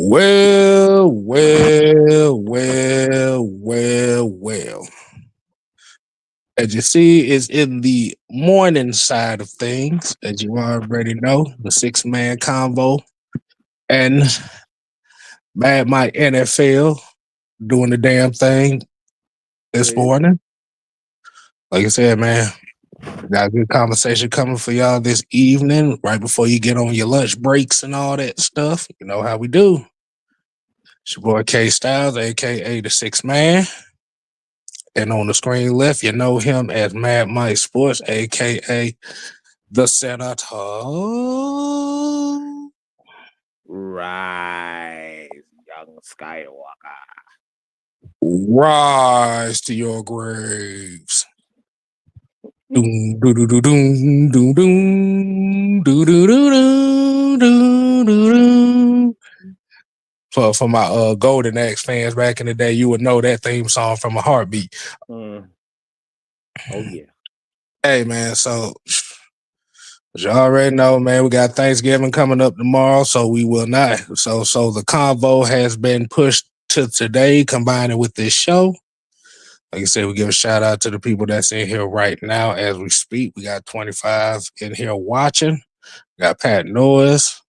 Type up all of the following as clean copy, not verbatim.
Well. As you see, is in the morning side of things, as you already know, the six-man convo and Mad Mike NFL doing the damn thing this Yeah. morning. Like I said, man, got a good conversation coming for y'all this evening, right before you get on your lunch breaks and all that stuff. You know how we do. It's your boy K Styles, aka the Six Man. And on the screen left, you know him as Mad Mike Sports, aka the Senator. Rise, young Skywalker. Rise to your graves. Doom, doo, doo, doo, doom, doom, doom, doo, doo, doo, doo, doo, doo, doo. For my Golden Axe fans back in the day, you would know that theme song from a heartbeat. Oh yeah. Hey man, so as you already know, man, we got Thanksgiving coming up tomorrow, so we will not. So the convo has been pushed to today, combining with this show. Like I said, we give a shout out to the people that's in here right now as we speak. We got 25 in here watching. We got Pat Noyes.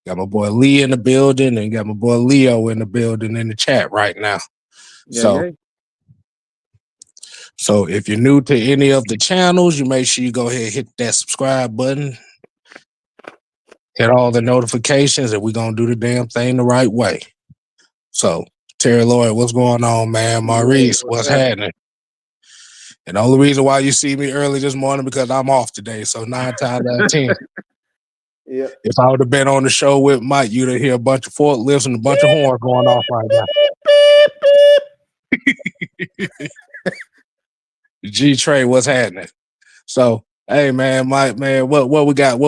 Got my boy Lee in the building, and got my boy Leo in the building in the chat right now. Yeah. So if you're new to any of the channels, you make sure you go ahead and hit that subscribe button. Hit all the notifications, and we're going to do the damn thing the right way. So, Terry Lloyd, what's going on, man? Maurice, what's happening? And the only reason why you see me early this morning because I'm off today. So 9 times out of 10. Yeah. If I would have been on the show with Mike, you'd have hear a bunch of forklifts and a bunch of horns going off right now. G Trey, what's happening? So, hey man, Mike, man, what we got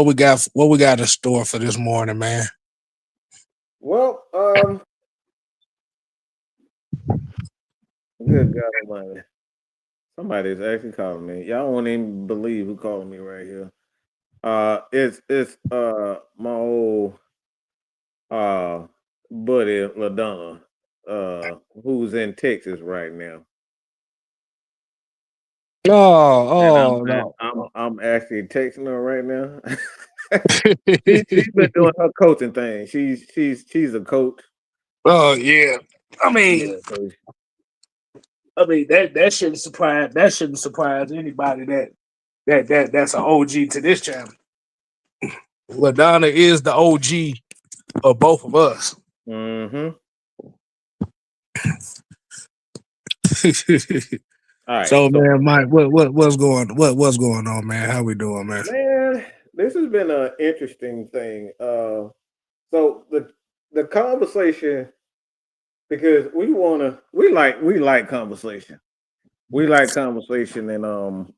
in store for this morning, man? Well, good God Almighty. Somebody's actually calling me. Y'all won't even believe who calling me right here. It's my old buddy LaDonna, who's in Texas right now. No. I'm actually texting her right now. She's been doing her coaching thing. She's a coach. Oh yeah. I mean that shouldn't surprise anybody that's an OG to this channel. LaDonna is the OG of both of us. Mm-hmm. All right. So man, Mike, what's going on, man? How we doing, man? Man, this has been an interesting thing. So the conversation, because we like conversation. We like conversation, and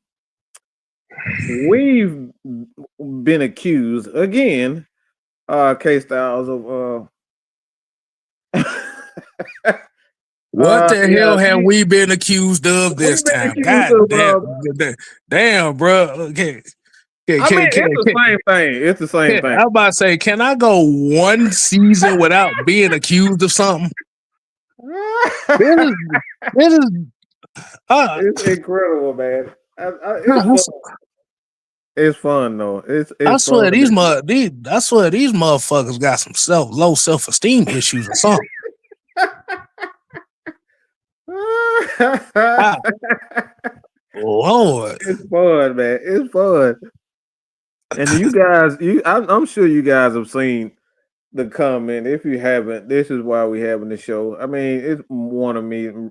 we've been accused again, K Styles of what the hell have we been accused of this time? God damn, bro. Okay. It's the same thing. It's the same thing. I'm about to say, can I go one season without being accused of something? It's incredible, man. It's fun though. I swear these motherfuckers got some low self-esteem issues or something. Lord, it's fun, man. It's fun. And you guys, I'm sure you guys have seen the comment. If you haven't, this is why we having the show. I mean, it's one of many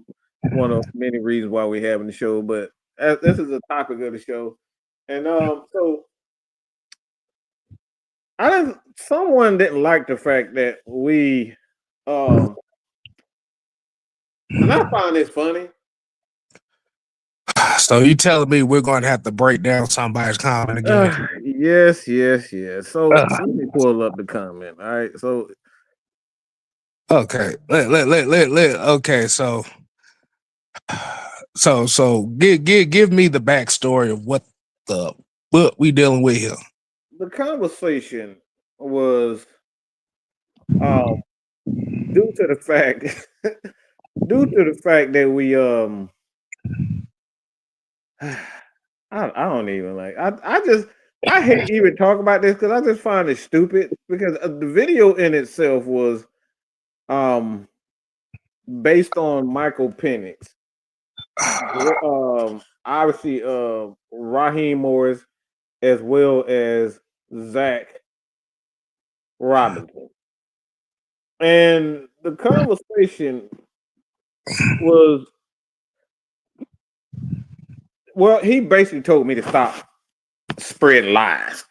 reasons why we having the show. But this is the topic of the show, and so someone didn't like the fact that we, and I find this funny. So you telling me we're going to have to break down somebody's comment again? Yes. So let me pull up the comment. All right. So okay, okay. So give me the backstory of what we dealing with here. The conversation was due to the fact that we I don't even like I hate even talking about this because I just find it stupid because the video in itself was um based on Michael Penix. Obviously Raheem Morris as well as Zach Robinson. And the conversation was, well, he basically told me to stop spreading lies.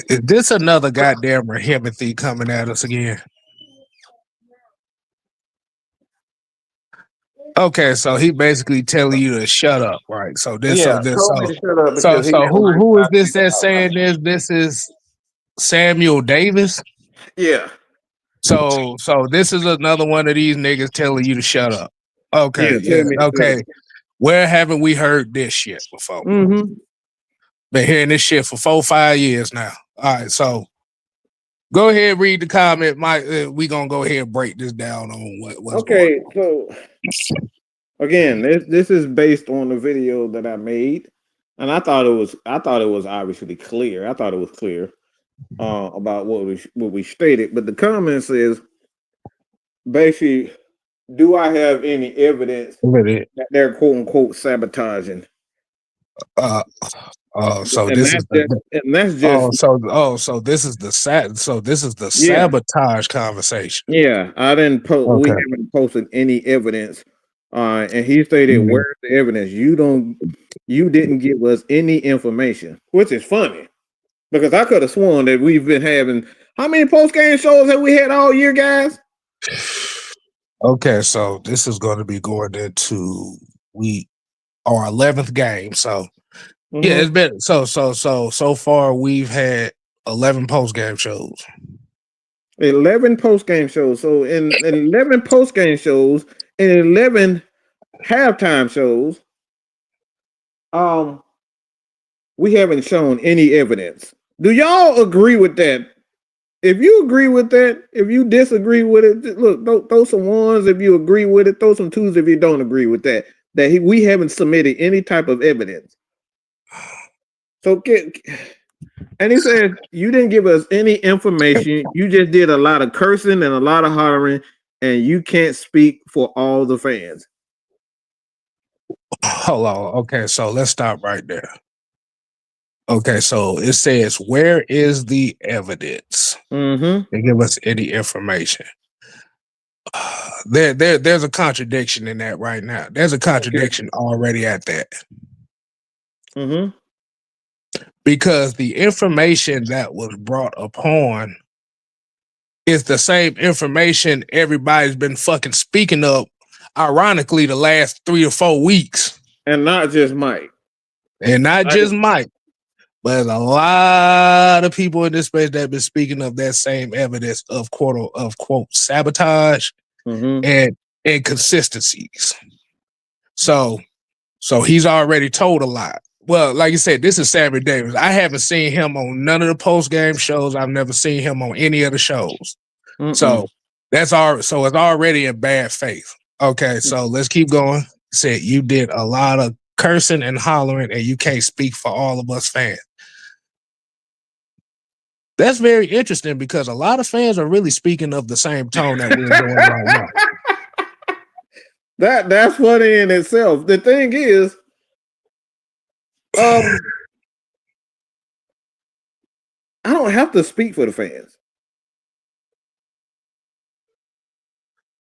Is this another goddamn Raheem coming at us again? Okay, so he basically telling you to shut up, right? So this, Yeah, told me to shut up because he didn't like who is how this people that's talk about saying this? This is Samuel Davis. Yeah. So this is another one of these niggas telling you to shut up. Okay, Yeah, tell me to shut okay. up. Where haven't we heard this shit before? Mm-hmm. Been hearing this shit for 4-5 years now. All right, so go ahead, read the comment, Mike. We gonna go ahead and break this down on what's going on. So again, this is based on the video that I made, and I thought it was obviously clear. I thought it was clear about what we stated, but the comment says basically, do I have any evidence that they're quote unquote sabotaging? So And this is that's just so this is the sabotage conversation. Yeah, I didn't post. We haven't posted any evidence. And he stated, "Where's the evidence? You didn't give us any information," which is funny because I could have sworn that we've been having how many post game shows have we had all year, guys? Okay, so this is going to be going into our 11th game. So yeah, it's been so far we've had 11 post game shows. 11 post game shows. So in 11 post game shows and 11 halftime shows, we haven't shown any evidence. Do y'all agree with that? If you agree with that, if you disagree with it, look, throw some ones if you agree with it, throw some twos if you don't agree with that. We haven't submitted any type of evidence. So and he says you didn't give us any information. You just did a lot of cursing and a lot of hollering, and you can't speak for all the fans. Hold on. Okay, so let's stop right there. Okay, so it says, where is the evidence? Mm-hmm. They give us any information. There's a contradiction in that right now. There's a contradiction already at that. Mm-hmm. Because the information that was brought upon is the same information everybody's been fucking speaking of, ironically, the last 3 or 4 weeks. And not just Mike. And not just Mike. But there's a lot of people in this space that have been speaking of that same evidence of quote sabotage and inconsistencies. So he's already told a lot. Well, like you said, this is Samuel Davis. I haven't seen him on none of the post game shows. I've never seen him on any of the shows. So it's already in bad faith. Okay, so let's keep going. Said you did a lot of cursing and hollering, and you can't speak for all of us fans. That's very interesting because a lot of fans are really speaking of the same tone that we're doing right now. That's funny in itself. The thing is, I don't have to speak for the fans.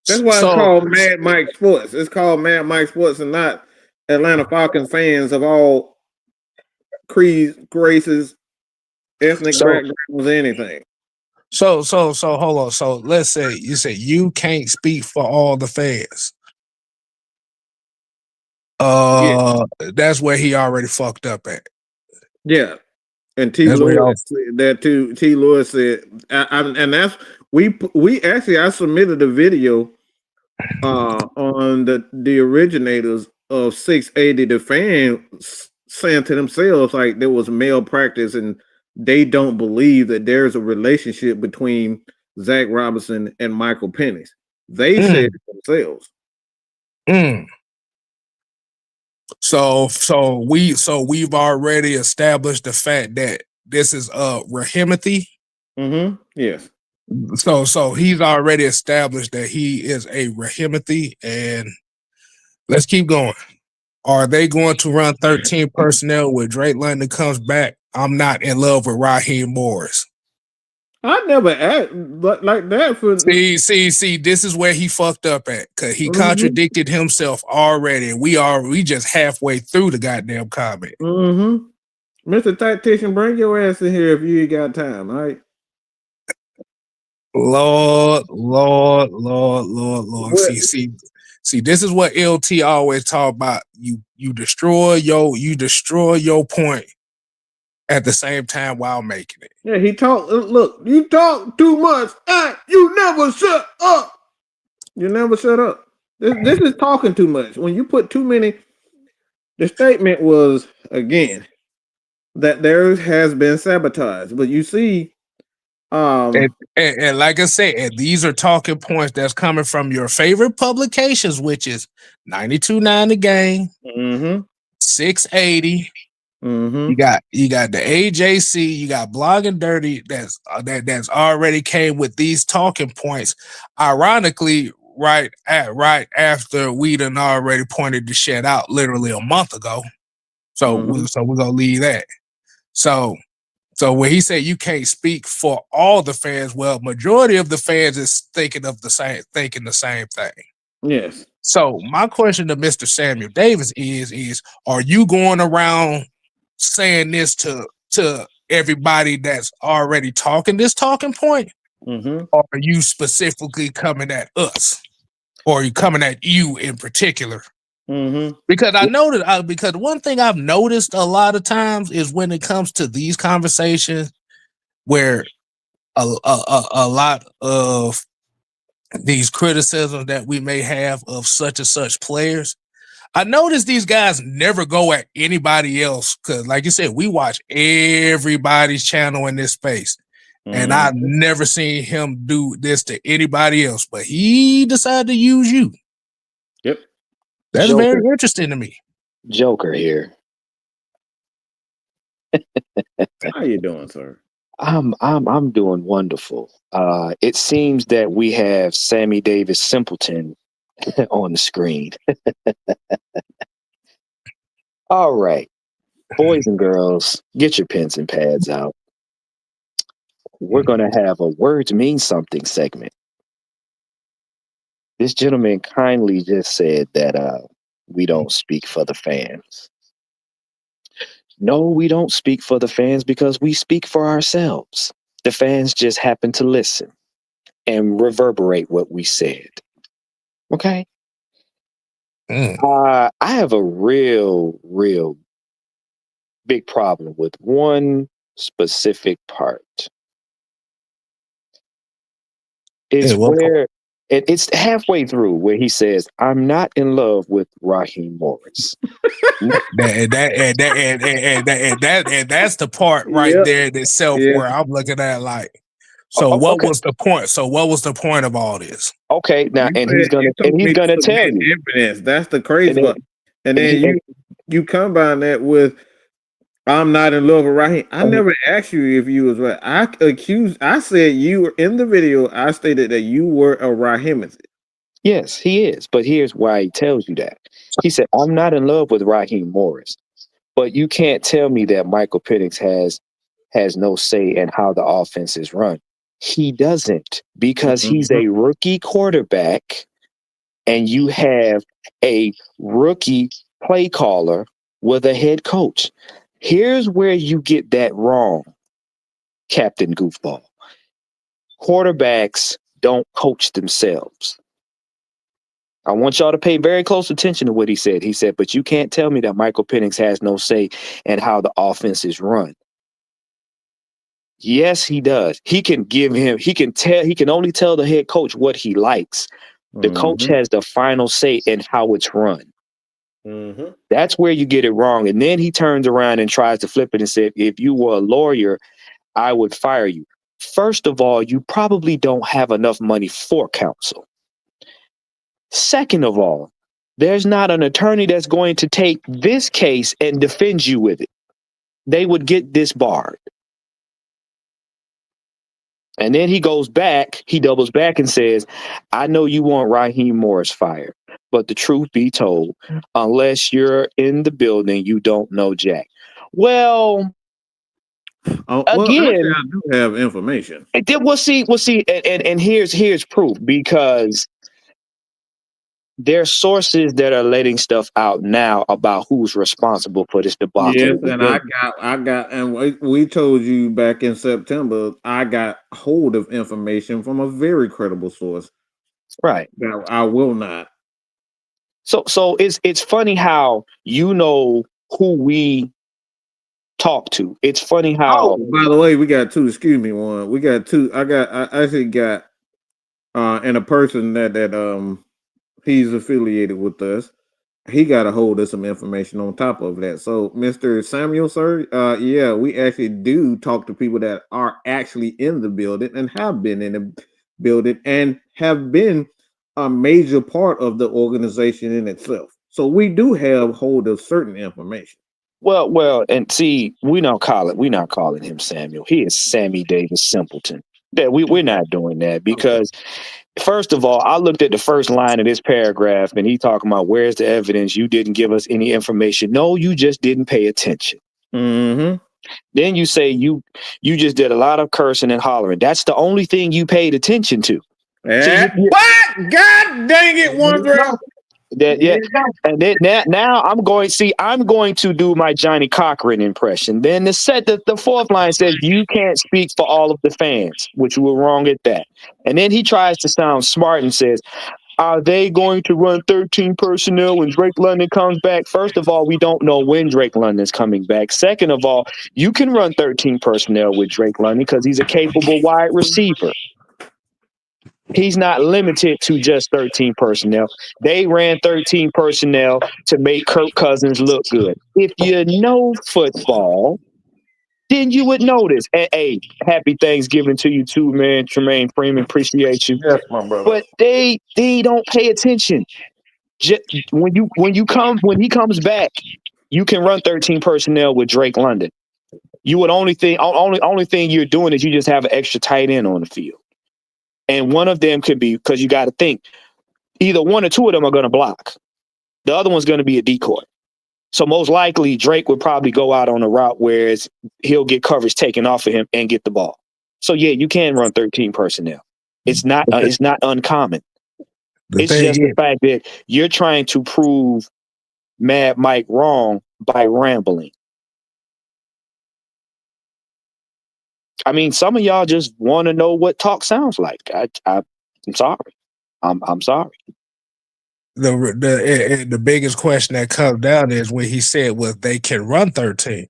That's why it's called Mad Mike Sports. It's called Mad Mike Sports and not Atlanta Falcons fans of all creeds, races, ethnic backgrounds, anything. So hold on. So let's say you say you can't speak for all the fans. That's where he already fucked up at. Yeah. And T. Lewis that too. T. Lewis said, and that's we actually I submitted a video on the originators of 680. The fans saying to themselves like there was malpractice and they don't believe that there's a relationship between Zach Robinson, and Michael Penix. They said Mm, it themselves. mm. So we've already established the fact that this is Rahimothy. Mm-hmm. Yes. So he's already established that he is a Rahimothy, and let's keep going. Are they going to run 13 personnel when Drake London comes back? I'm not in love with Raheem Morris. I never act like that for. See. This is where he fucked up at, because he Mm-hmm. contradicted himself already. We just halfway through the goddamn comment. Mm-hmm. Mr. Tactician, bring your ass in here if you ain't got time, all right? Lord. What? See. This is what LT always talk about. You destroy your point at the same time while making it. Yeah, he talk. Look, you talk too much, and you never shut up. You never shut up. This is talking too much. When you put too many, the statement was again that there has been sabotage. But you see, And like I said, and these are talking points that's coming from your favorite publications, which is 92.9 The Game, mm-hmm, 680. mm-hmm, You got the AJC. You got Blog and Dirty. That's already came with these talking points. Ironically, right after we done already pointed the shit out literally a month ago. So mm-hmm. we're gonna leave that. So when he said you can't speak for all the fans, well, majority of the fans is thinking the same thing. Yes. So my question to Mr. Samuel Davis is are you going around saying this to everybody that's already talking this talking point? Mm-hmm. Or are you specifically coming at us? Or are you coming at you in particular? Mm-hmm. Because I noticed, because one thing I've noticed a lot of times is when it comes to these conversations where a lot of these criticisms that we may have of such and such players, I notice these guys never go at anybody else because, like you said, we watch everybody's channel in this space. And I've Mm-hmm. never seen him do this to anybody else, but he decided to use you. Yep. That's very interesting to me. Joker here. How you doing, sir? I'm doing wonderful. It seems that we have Sammy Davis Simpleton on the screen. All right, boys and girls, get your pens and pads out. We're gonna have a words mean something segment. This gentleman kindly just said that we don't speak for the fans. No, we don't speak for the fans because we speak for ourselves. The fans just happen to listen and reverberate what we said. Okay? I have a real big problem with one specific part. It's where it's halfway through where he says, "I'm not in love with Raheem Morris." And that's the part right Yep. there in itself Yeah. where I'm looking at like, so what was the point? So what was the point of all this? Okay, now You he's gonna tell you evidence. That's the crazy part. And then you combine that with I'm not in love with Raheem. I never asked you if you was right. I said you were in the video. I stated that you were a Raheemist. Yes, he is. But here's why he tells you that. He said, "I'm not in love with Raheem Morris, but you can't tell me that Michael Penix has no say in how the offense is run." He doesn't, because he's a rookie quarterback and you have a rookie play caller with a head coach. Here's where you get that wrong, Captain Goofball. Quarterbacks don't coach themselves. I want y'all to pay very close attention to what he said. He said, "But you can't tell me that Michael Penix has no say in how the offense is run." Yes, he does. He can only tell the head coach what he likes. The coach has the final say in how it's run. That's where you get it wrong. And then he turns around and tries to flip it and said, "If you were a lawyer, I would fire you." First of all, you probably don't have enough money for counsel. Second of all, there's not an attorney that's going to take this case and defend you with it. They would get disbarred. And then he doubles back and says, I know you want Raheem Morris fired, but the truth be told, unless you're in the building, you don't know Jack. Well, actually, again, I do have information. We'll see, and here's proof, because there's sources that are letting stuff out now about who's responsible for this debacle. Yes, and I got, and we told you back in September, I got hold of information from a very credible source. Right. That I will not. So it's funny how you know who we talk to. It's funny how. Oh, by the way, we got two. Excuse me, one. We got two. I actually got, and a person that he's affiliated with us. He got a hold of some information on top of that. So, Mr. Samuel, sir, yeah, we actually do talk to people that are actually in the building and have been in the building and have been a major part of the organization in itself. So we do have hold of certain information. Well, and see, we're not calling him Samuel. He is Sammy Davis Simpleton. That we're not doing that, because first of all, I looked at the first line of this paragraph and he talking about, where's the evidence? You didn't give us any information. No, you just didn't pay attention. Mm-hmm. Then you say you just did a lot of cursing and hollering. That's the only thing you paid attention to. What? God dang it, Wondre. And then now I'm going to do my Johnny Cochran impression. Then the fourth line says, you can't speak for all of the fans, which you were wrong at that. And then he tries to sound smart and says, are they going to run 13 personnel when Drake London comes back? First of all, we don't know when Drake London's coming back. Second of all, you can run 13 personnel with Drake London because he's a capable wide receiver. He's not limited to just 13 personnel. They ran 13 personnel to make Kirk Cousins look good. If you know football, then you would notice. And, hey, happy Thanksgiving to you too, man. Tremaine Freeman, appreciate you. Yes, my brother. But they don't pay attention. When he comes back, you can run 13 personnel with Drake London. You would only thing you're doing is you just have an extra tight end on the field. And one of them could be, because you got to think, either one or two of them are going to block. The other one's going to be a decoy. So most likely Drake would probably go out on a route where he'll get coverage taken off of him and get the ball. So yeah, you can run 13 personnel. It's not uncommon. It's just the fact that you're trying to prove Mad Mike wrong by rambling. I mean, some of y'all just want to know what talk sounds like. I'm sorry. I'm sorry. The biggest question that comes down is when he said, well, they can run 13.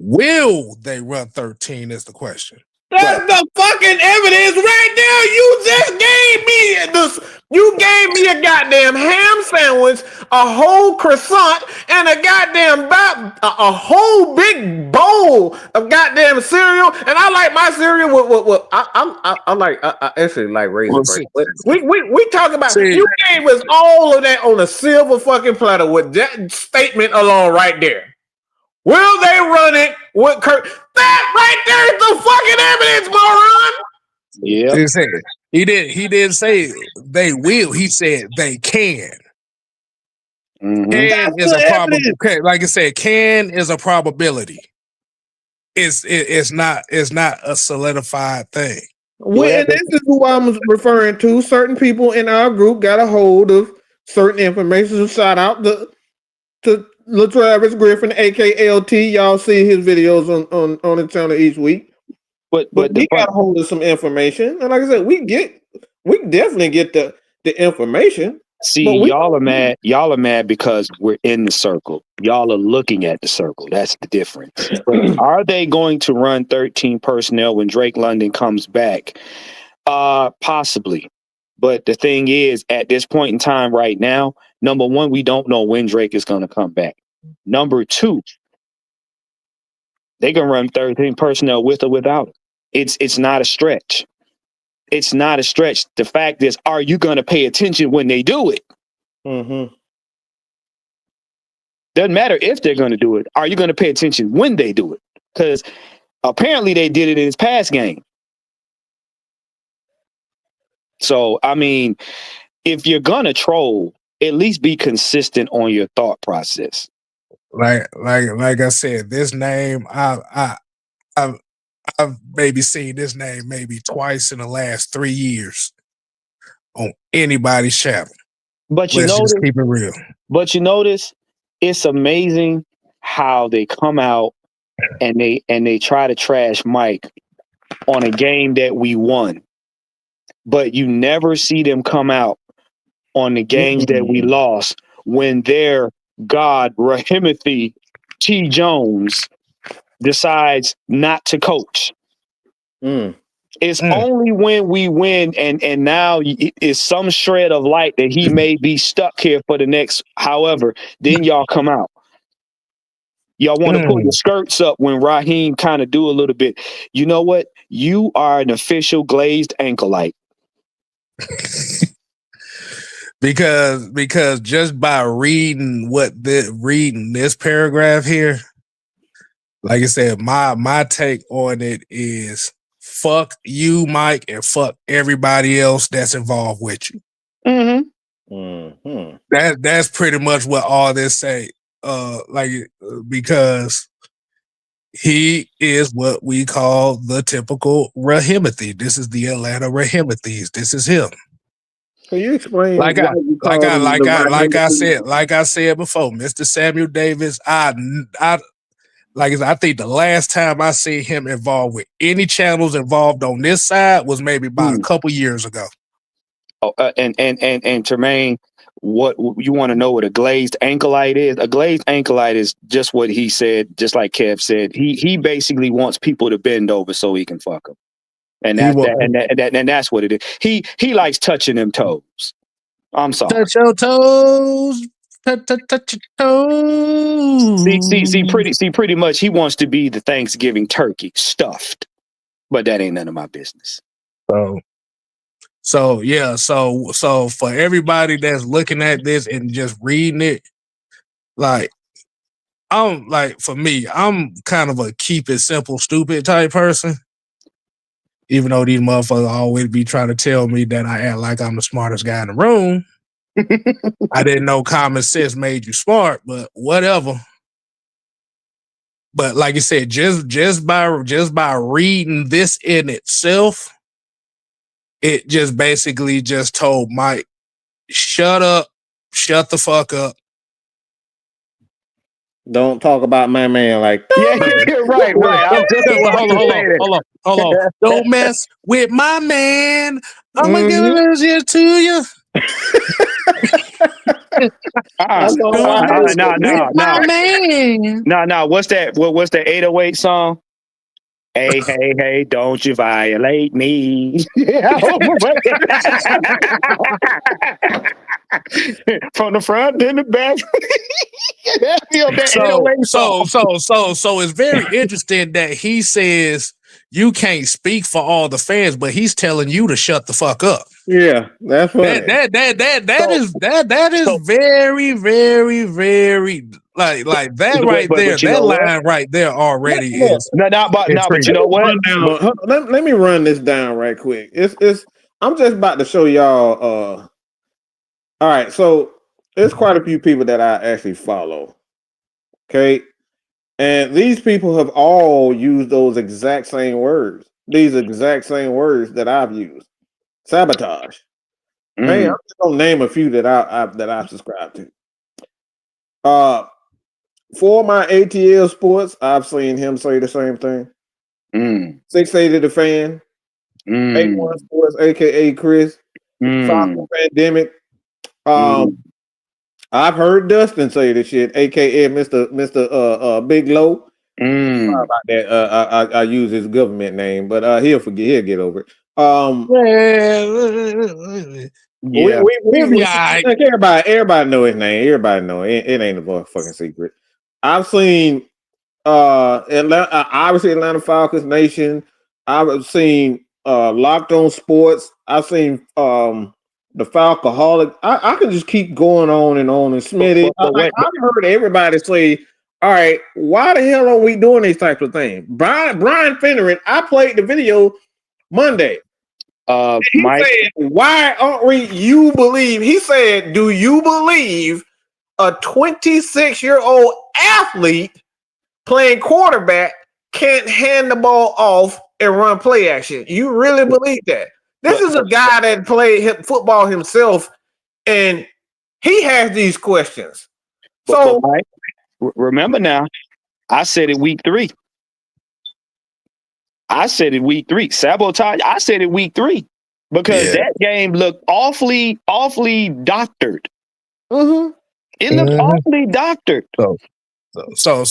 Will they run 13 is the question. That's the fucking evidence right there. You gave me a goddamn ham sandwich, a whole croissant, and a goddamn a whole big bowl of goddamn cereal. And I like my cereal with I actually like Raisin Bran. We talk about you gave us all of that on a silver fucking platter with that statement alone right there. Will they run it with Kirk? That right there is the fucking evidence, moron. Yeah. He didn't say they will. He said they can. Mm-hmm. Can is a probability. Like I said, can is a probability. It's not a solidified thing. Well, this is who I'm referring to. Certain people in our group got a hold of certain information. So shout out to LaTravis Griffin, aka LT. Y'all see his videos on the channel each week. But he got a hold of some information, and like I said, we definitely get the information. See, y'all are mad because we're in the circle. Y'all are looking at the circle. That's the difference. But are they going to run 13 personnel when Drake London comes back? Possibly. But the thing is, at this point in time right now, number one, we don't know when Drake is going to come back. Number two, they can run 13 personnel with or without him. It's not a stretch. It's not a stretch. The fact is, are you going to pay attention when they do it? Mm-hmm. Doesn't matter if they're going to do it. Are you going to pay attention when they do it? Because apparently they did it in his past game. So, I mean, if you're going to troll, at least be consistent on your thought process. Like I said, this name, I've maybe seen this name maybe twice in the last 3 years on anybody's channel. But you Let's notice, just keep it real. but you notice, it's amazing how they come out and they try to trash Mike on a game that we won. But you never see them come out on the games that we lost when their God, Rahimothy T. Jones, decides not to coach. It's only when we win and now it's some shred of light that he may be stuck here for the next however, then y'all come out. Y'all want to pull your skirts up when Raheem kind of do a little bit. You know what? You are an official glazed ankleite. because just by reading this paragraph here, like I said, my take on it is fuck you, Mike, and fuck everybody else that's involved with you. That's pretty much what all this say. Because he is what we call the typical Rahimothy. This is the Atlanta Rahimothies. This is him. Can you explain? Like I said before, Mr. Samuel Davis. I think the last time I see him involved with any channels involved on this side was maybe about a couple years ago. Oh, and Tremaine, what you want to know what a glazed ankleite is? A glazed ankleite is just what he said, just like Kev said. He basically wants people to bend over so he can fuck them. And that's what it is. He likes touching them toes. I'm sorry. Touch your toes. Touch your toes. See, pretty much he wants to be the Thanksgiving turkey stuffed, but that ain't none of my business. So for everybody that's looking at this and just reading it, for me, I'm kind of a keep it simple, stupid type person. Even though these motherfuckers always be trying to tell me that I act like I'm the smartest guy in the room. I didn't know common sense made you smart, but whatever. But like you said, just by reading this in itself, it just basically just told Mike, shut up, shut the fuck up. Don't talk about my man like that. Yeah, right. Hold on. Don't mess with my man. I'm gonna give it here to you. My man. No. What's that? What's that 808 song? Hey, don't you violate me. From the front, then the back. So it's very interesting that he says you can't speak for all the fans, but he's telling you to shut the fuck up. Yeah, that's funny. That is very, very, very like that right there. That line right there already is. But you know what? Let me run this down right quick. It's I'm just about to show y'all. All right, so there's quite a few people that I actually follow. Okay, and these people have all used those exact same words. These exact same words that I've used. Sabotage. Hey, I'm just gonna name a few that I subscribe to. For my ATL Sports, I've seen him say the same thing. 680 the Fan, A1 Sports, aka Chris, Falcon Pandemic. I've heard Dustin say this shit, aka Mr. Big Low. Sorry about that. I use his government name, but he'll get over it. Everybody know his name. Everybody know it. It ain't a fucking secret. I've seen Atlanta, obviously Atlanta Falcons Nation, I've seen Locked On Sports. I've seen the Falcoholic. I can just keep going on and on. And Smitty, But what? I've heard everybody say, "All right, why the hell are we doing these types of things?" Brian Finneran, I played the video Monday. He Mike, said, "Why aren't we?" You believe? He said, "Do you believe a 26-year-old athlete playing quarterback can't hand the ball off and run play action? You really believe that?" This is a guy that played football himself, and he has these questions. So, but Mike, remember now, I said it week 3. I said it week 3. Sabotage. I said it week 3 because that game looked awfully doctored. mm-hmm. It looked awfully doctored. So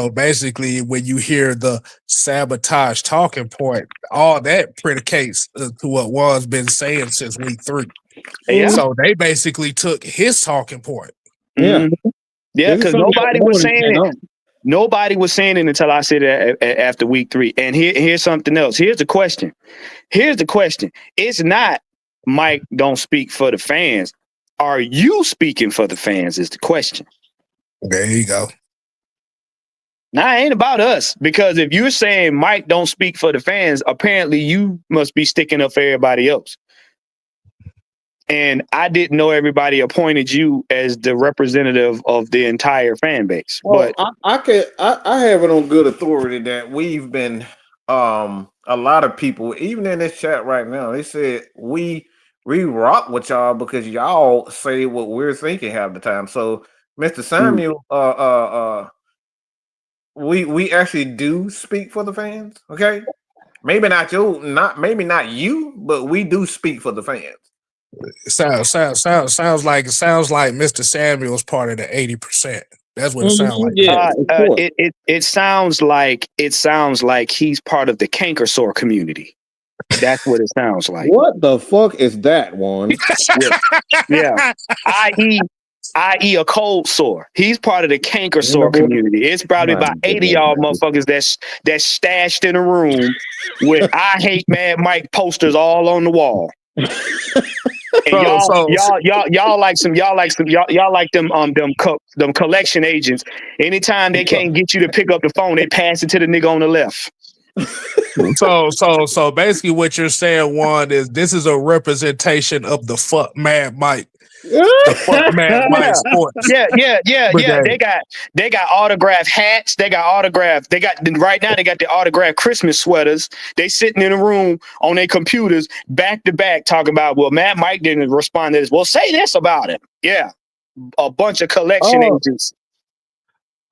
basically, when you hear the sabotage talking point, all that predicates to what Juan's been saying since week 3. Yeah. So they basically took his talking point. Yeah. Mm-hmm. Yeah, because nobody was saying it. Nobody was saying it until I said it after week 3. And here's something else. Here's the question. It's not Mike don't speak for the fans. Are you speaking for the fans is the question. There you go. Nah, it ain't about us. Because if you're saying Mike don't speak for the fans, apparently you must be sticking up for everybody else. And I didn't know everybody appointed you as the representative of the entire fan base. Well, but I have it on good authority that we've been a lot of people, even in this chat right now, they said we rock with y'all because y'all say what we're thinking half the time. So, Mr. Samuel, we actually do speak for the fans. Okay, maybe not you, but we do speak for the fans. Sounds like Mr. Samuel's part of the 80%. That's what it sounds like. Yeah, it sounds like he's part of the canker sore community. That's what it sounds like. What the fuck is that one? Yeah. I.e. a cold sore. He's part of the canker sore community. It's probably about 80 y'all motherfuckers that's stashed in a room with I hate Mad Mike posters all on the wall. And y'all like them collection agents. Anytime they can't get you to pick up the phone, they pass it to the nigga on the left. So basically what you're saying, Juan, is this is a representation of the fuck Mad Mike. The fuck Mad Mike sports. Yeah. They got autographed hats. Right now they got the autographed Christmas sweaters. They sitting in a room on their computers back to back talking about, well, Mad Mike didn't respond to this. Well, say this about him. Yeah. A bunch of collection agents.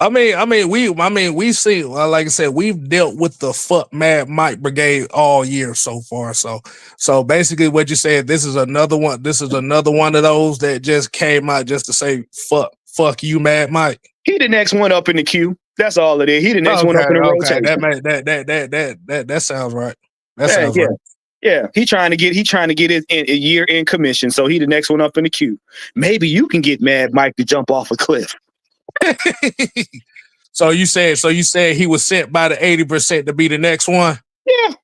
We see, like I said, we've dealt with the fuck Mad Mike brigade all year so far. So basically, what you said, this is another one. This is another one of those that just came out just to say fuck you, Mad Mike. He the next one up in the queue. That's all it is. He the next one up in the rotation. That sounds right. Sounds right. Yeah, he trying to get his a year in commission, so he the next one up in the queue. Maybe you can get Mad Mike to jump off a cliff. So you said he was sent by the 80% to be the next one? Yeah.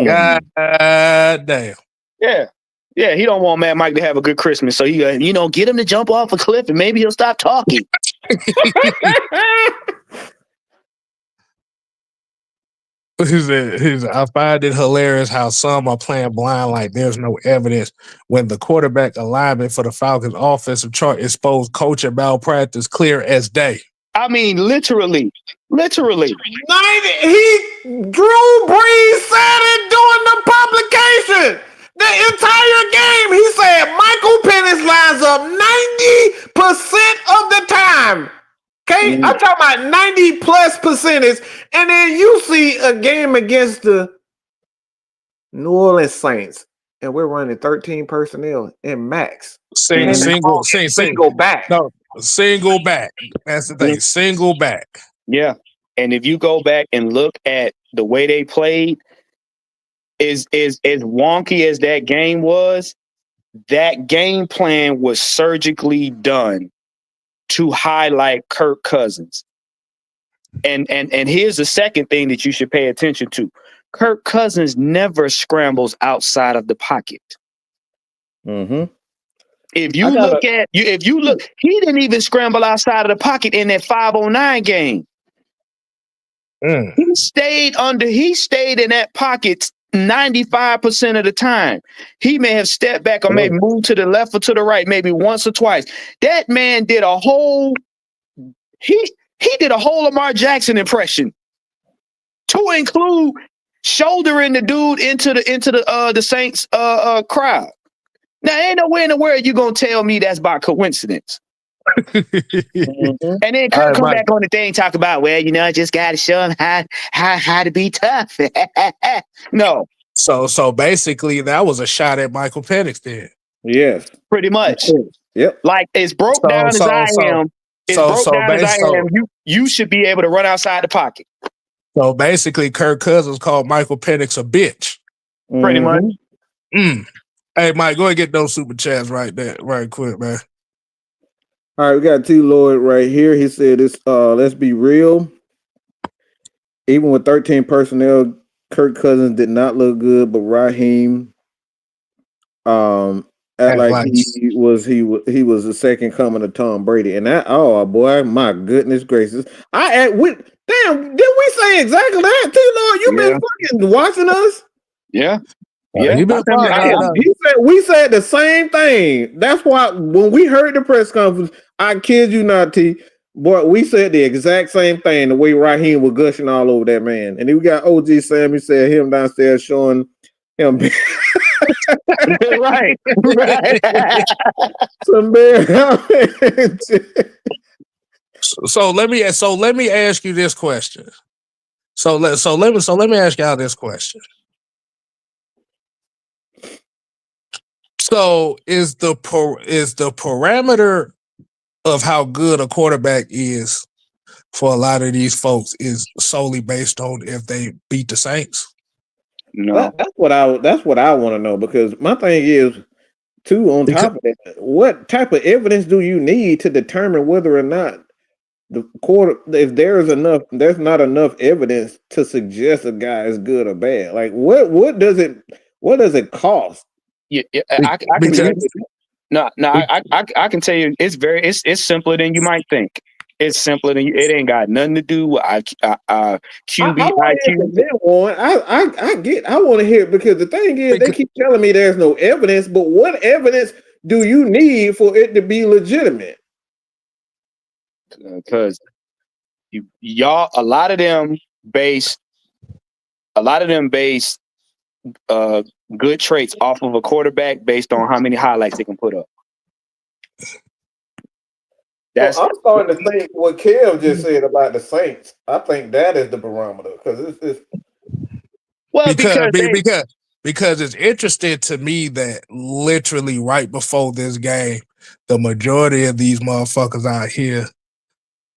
God damn. Yeah. Yeah, he don't want Mad Mike to have a good Christmas, so he get him to jump off a cliff and maybe he'll stop talking. I find it hilarious how some are playing blind like there's no evidence when the quarterback alignment for the Falcons offensive chart exposed coaching malpractice clear as day. I mean, literally. Drew Brees said it during the publication. The entire game, he said Michael Penix lines up 90% of the time. Okay, I'm talking about 90 plus percentage, and then you see a game against the New Orleans Saints, and we're running 13 personnel in max. Single back. No, single back. That's the thing. Single back. Yeah, and if you go back and look at the way they played, as wonky as that game was, that game plan was surgically done to highlight Kirk Cousins. And here's the second thing that you should pay attention to. Kirk Cousins never scrambles outside of the pocket. Mm-hmm. If you look, he didn't even scramble outside of the pocket in that 509 game. He stayed in that pocket 95% of the time. He may have stepped back or maybe moved to the left or to the right, maybe once or twice. That man did a whole Lamar Jackson impression, to include shouldering the dude into the Saints crowd. Now, ain't nowhere in the world you gonna tell me that's by coincidence. Mm-hmm. And then come back on the thing, talk about, well, I just gotta show him how to be tough. No. So basically that was a shot at Michael Penix then. Yes. Pretty much. Yep. Like as broke down as I am, you should be able to run outside the pocket. So basically Kirk Cousins called Michael Penix a bitch. Pretty much. Hey, Mike, go ahead and get those super chats right there, right quick, man. All right, we got T. Lloyd right here. He said, "This, let's be real. Even with 13 personnel, Kirk Cousins did not look good, but Raheem, act like he was the second coming of Tom Brady." And that, oh boy, my goodness gracious! Did we say exactly that, T. Lloyd? You been fucking watching us? Yeah. Yeah, we said the same thing. That's why when we heard the press conference, I kid you not, T, boy, we said the exact same thing. The way Raheem was gushing all over that man, and then we got OG Sammy said him downstairs showing him right. Some bear. So let me ask you this question. So let me ask y'all this question. So is the parameter of how good a quarterback is for a lot of these folks is solely based on if they beat the Saints? No, that's what I want to know, because my thing is too, on top of that, what type of evidence do you need to determine whether or not if there's not enough evidence to suggest a guy is good or bad? Like what does it cost? Yeah, I can tell you. I can tell you it's simpler than you might think. It's simpler than it ain't got nothing to do with QB IQ. I want to hear it, because the thing is they keep telling me there's no evidence, but what evidence do you need for it to be legitimate? Because y'all, a lot of them base good traits off of a quarterback based on how many highlights they can put up. I'm starting to think what Kev just said about the Saints. I think that is the barometer, because it's because it's interesting to me that literally right before this game, the majority of these motherfuckers out here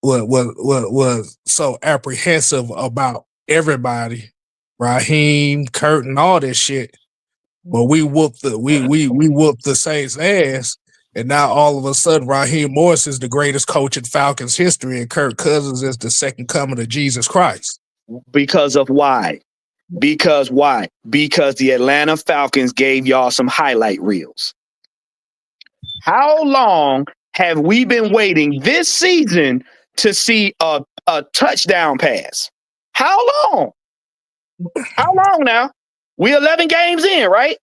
was so apprehensive about everybody, Raheem, Kurt, and all this shit. But we whooped the Saints' ass, and now all of a sudden Raheem Morris is the greatest coach in Falcons history, and Kirk Cousins is the second coming of Jesus Christ. Because of why? Because why? Because the Atlanta Falcons gave y'all some highlight reels. How long have we been waiting this season to see a touchdown pass? How long? How long now? We're 11 games in, right?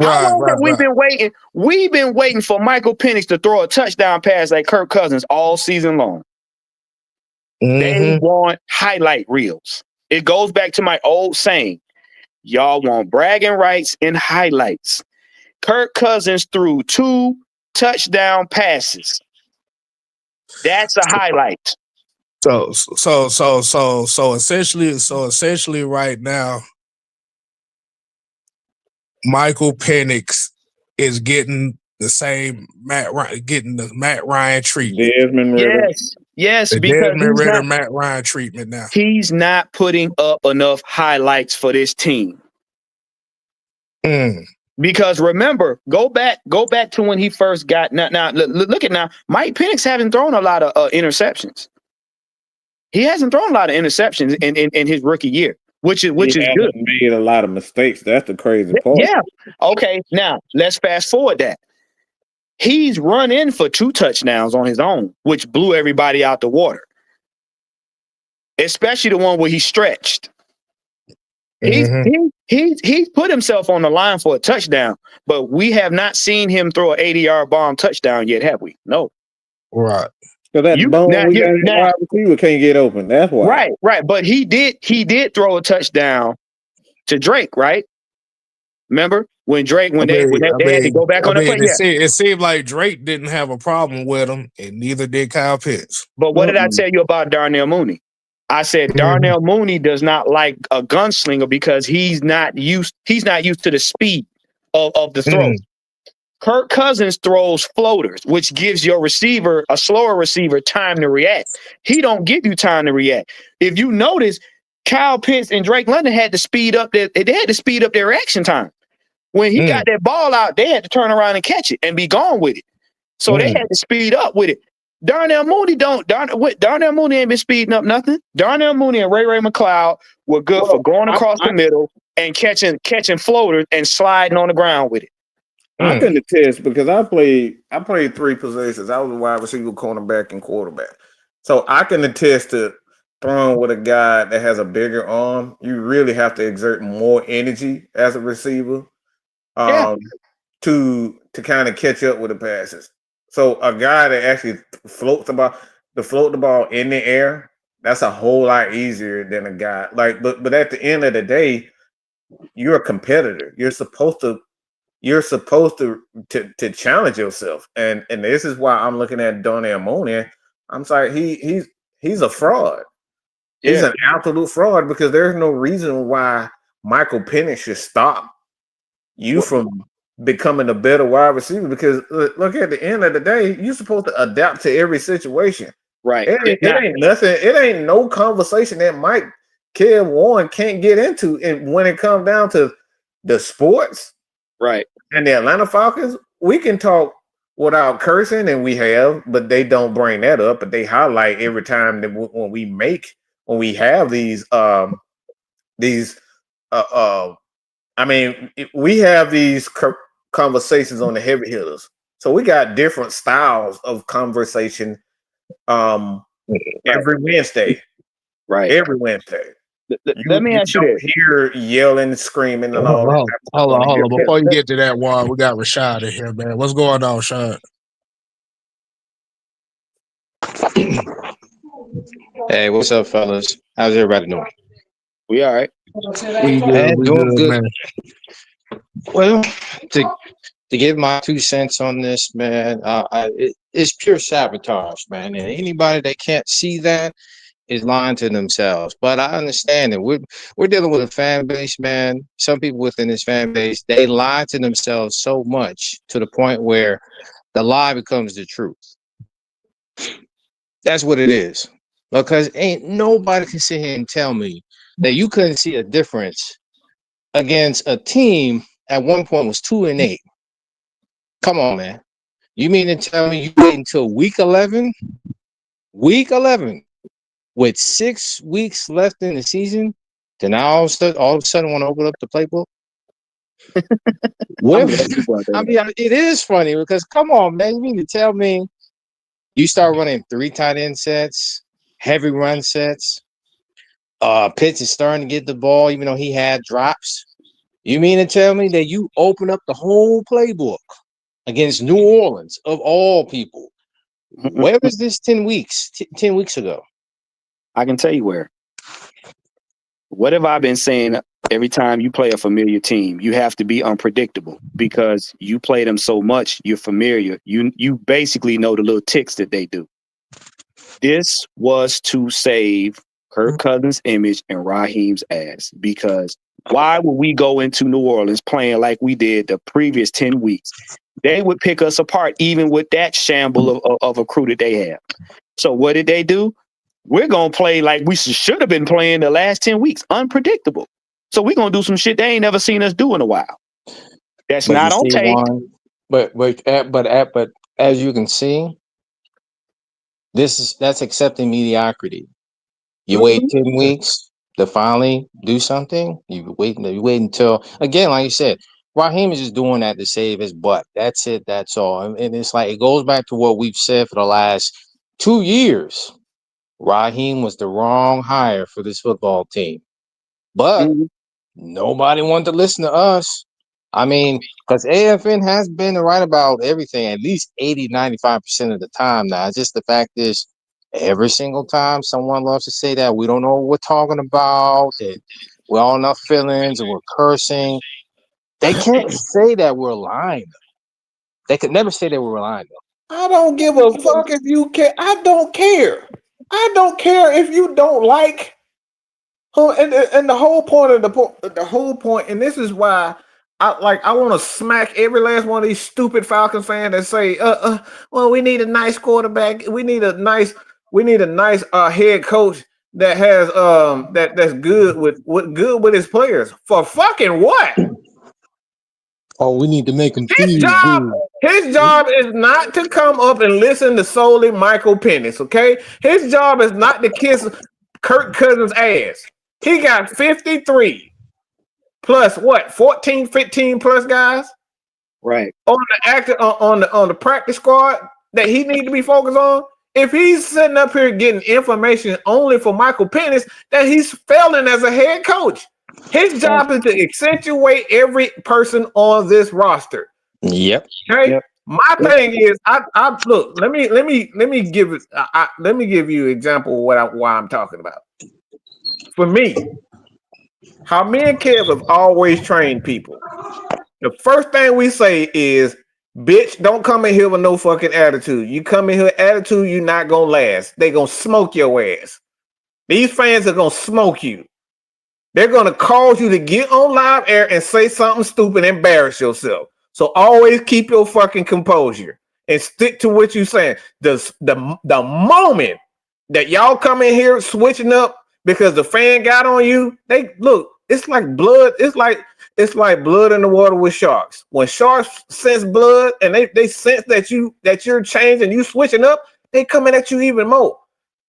How long have we been waiting? We've been waiting for Michael Penix to throw a touchdown pass like Kirk Cousins all season long. They want highlight reels. It goes back to my old saying. Y'all want bragging rights and highlights. Kirk Cousins threw 2 touchdown passes. That's a highlight. So essentially right now, Michael Penix is getting the same Matt Ryan treatment. Desmond Ritter. Yes, because Desmond Ritter, Matt Ryan treatment now. He's not putting up enough highlights for this team. Because remember, go back to when he first got now. Look at now. Mike Penix haven't thrown a lot of interceptions. He hasn't thrown a lot of interceptions in his rookie year, which is good. Made a lot of mistakes. That's the crazy part. Yeah. Okay. Now let's fast forward that. He's run in for 2 touchdowns on his own, which blew everybody out the water. Especially the one where he stretched. He's put himself on the line for a touchdown, but we have not seen him throw an 80-yard bomb touchdown yet, have we? No. Right. So that wide receiver can't get open. That's why. Right. But he did throw a touchdown to Drake, right? Remember when they had to go back on the play? It seemed like Drake didn't have a problem with him, and neither did Kyle Pitts. But what did I tell you about Darnell Mooney? I said Darnell Mooney does not like a gunslinger because he's not used to the speed of the throw. Kirk Cousins throws floaters, which gives your receiver, a slower receiver, time to react. He don't give you time to react. If you notice, Kyle Pitts and Drake London had to speed up their reaction time. When he got that ball out, they had to turn around and catch it and be gone with it. So they had to speed up with it. Darnell Mooney Darnell Mooney ain't been speeding up nothing. Darnell Mooney and Ray McCloud were good for going across the middle and catching floaters and sliding on the ground with it. I can attest because I played 3 positions. I was a wide receiver, cornerback, and quarterback. So I can attest to throwing with a guy that has a bigger arm. You really have to exert more energy as a receiver to kind of catch up with the passes. So a guy that actually float the ball in the air, that's a whole lot easier than a guy but at the end of the day, you're a competitor. You're supposed to challenge yourself. And this is why I'm looking at Darnell Mooney. I'm sorry, he's a fraud. Yeah. He's an absolute fraud because there's no reason why Michael Penix should stop you from becoming a better wide receiver, because look, at the end of the day, you're supposed to adapt to every situation. Right. It ain't nothing. It ain't no conversation that Mike Warren can't get into. And when it comes down to the sports, right, and the Atlanta Falcons, we can talk without cursing, and we have, but they don't bring that up. But they highlight every time that when we have these we have these conversations on the heavy hitters. So we got different styles of conversation every Wednesday. Right. Every Wednesday. Let me ask you this. Hear yelling, screaming, and all that. Hold on. Before you get to that one, we got Rashad in here, man. What's going on, Rashad? Hey, what's up, fellas? How's everybody doing? We all right. We doing good, man. Well, to give my 2 cents on this, man, it's pure sabotage, man. And anybody that can't see that is lying to themselves. But I understand that we're dealing with a fan base, man. Some people within this fan base, they lie to themselves so much to the point where the lie becomes the truth. That's what it is. Because ain't nobody can sit here and tell me that you couldn't see a difference against a team at one point was 2-8. Come on, man. You mean to tell me you wait until week 11? Week 11 with 6 weeks left in the season to now all of a sudden want to open up the playbook? It is funny because come on, man. You mean to tell me you start running 3 tight end sets, heavy run sets, Pitts is starting to get the ball even though he had drops. You mean to tell me that you open up the whole playbook against New Orleans of all people? Where was this 10 weeks ago? I can tell you where. What have I been saying? Every time you play a familiar team, you have to be unpredictable because you play them so much, you're familiar. You basically know the little ticks that they do. This was to save Kirk Cousins' image and Raheem's ass, because why would we go into New Orleans playing like we did the previous 10 weeks? They would pick us apart even with that shamble of a crew that they have. So what did they do? We're going to play like we should have been playing the last 10 weeks, unpredictable. So we're going to do some shit they ain't never seen us do in a while. That's not on tape. But as you can see, that's accepting mediocrity. You wait 10 weeks to finally do something. You wait until, again, like you said, Raheem is just doing that to save his butt. That's it. That's all. And it's like, it goes back to what we've said for the last 2 years. Raheem was the wrong hire for this football team. But nobody wanted to listen to us. I mean, because AFN has been right about everything at least 80-95% of the time now. It's just the fact is, every single time someone loves to say that we don't know what we're talking about, and we're all in our feelings and we're cursing. They can't say that we're lying. They could never say that we're lying. I don't give a fuck if you care. I don't care. I don't care if you don't like. And the whole point of the whole point, and this is why I want to smack every last one of these stupid Falcons fans that say, well, we need a nice quarterback. We need a nice head coach that has that's good with his players. For fucking what? Oh, we need to make them His job is not to come up and listen to solely Michael Penix, okay? His job is not to kiss Kirk Cousins' ass. He got 53 plus what? 14, 15 plus guys? Right. On the practice squad that he need to be focused on. If he's sitting up here getting information only for Michael Penix, then he's failing as a head coach. His job is to accentuate every person on this roster. Yep. Okay. Yep. My thing is, I look. Let me give you an example of why I'm talking about. For me, how me and Kev have always trained people. The first thing we say is, bitch, don't come in here with no fucking attitude. You come in here with attitude, you're not gonna last. They gonna smoke your ass. These fans are gonna smoke you. They're gonna cause you to get on live air and say something stupid and embarrass yourself. So always keep your fucking composure and stick to what you're saying. The moment that y'all come in here switching up because the fan got on you, they look, it's like blood. It's like blood in the water with sharks. When sharks sense blood and they sense that you're changed and you switching up, they coming at you even more.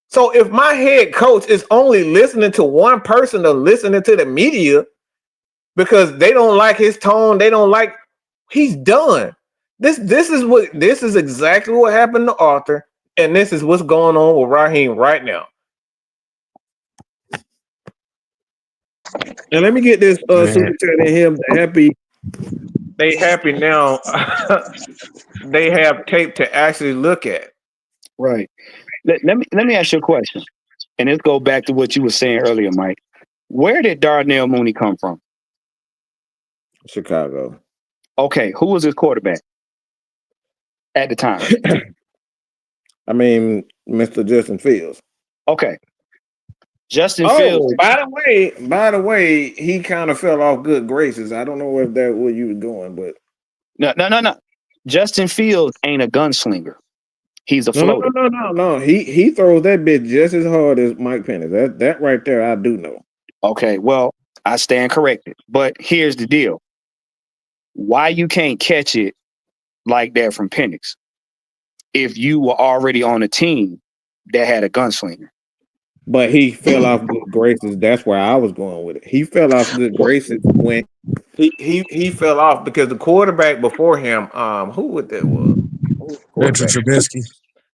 So if my head coach is only listening to one person or listening to the media because they don't like his tone, he's done. This is exactly what happened to Arthur, and this is what's going on with Raheem right now. And let me get this super chat in him. They happy now. They have tape to actually look at. Right. Let me ask you a question, and let's go back to what you were saying earlier, Mike. Where did Darnell Mooney come from? Chicago. Okay, who was his quarterback at the time? I mean, Mr. Justin Fields. Okay. Justin Fields. By the way, he kind of fell off good graces. I don't know if that's where you were going, but No. Justin Fields ain't a gunslinger. He's a floater. No. He throws that bitch just as hard as Mike Penix. That right there, I do know. Okay, well, I stand corrected. But here's the deal. Why you can't catch it like that from Penix if you were already on a team that had a gunslinger? But he fell off good graces. That's where I was going with it. He fell off good graces when he fell off because the quarterback before him, who would that was? Mr. Trubisky.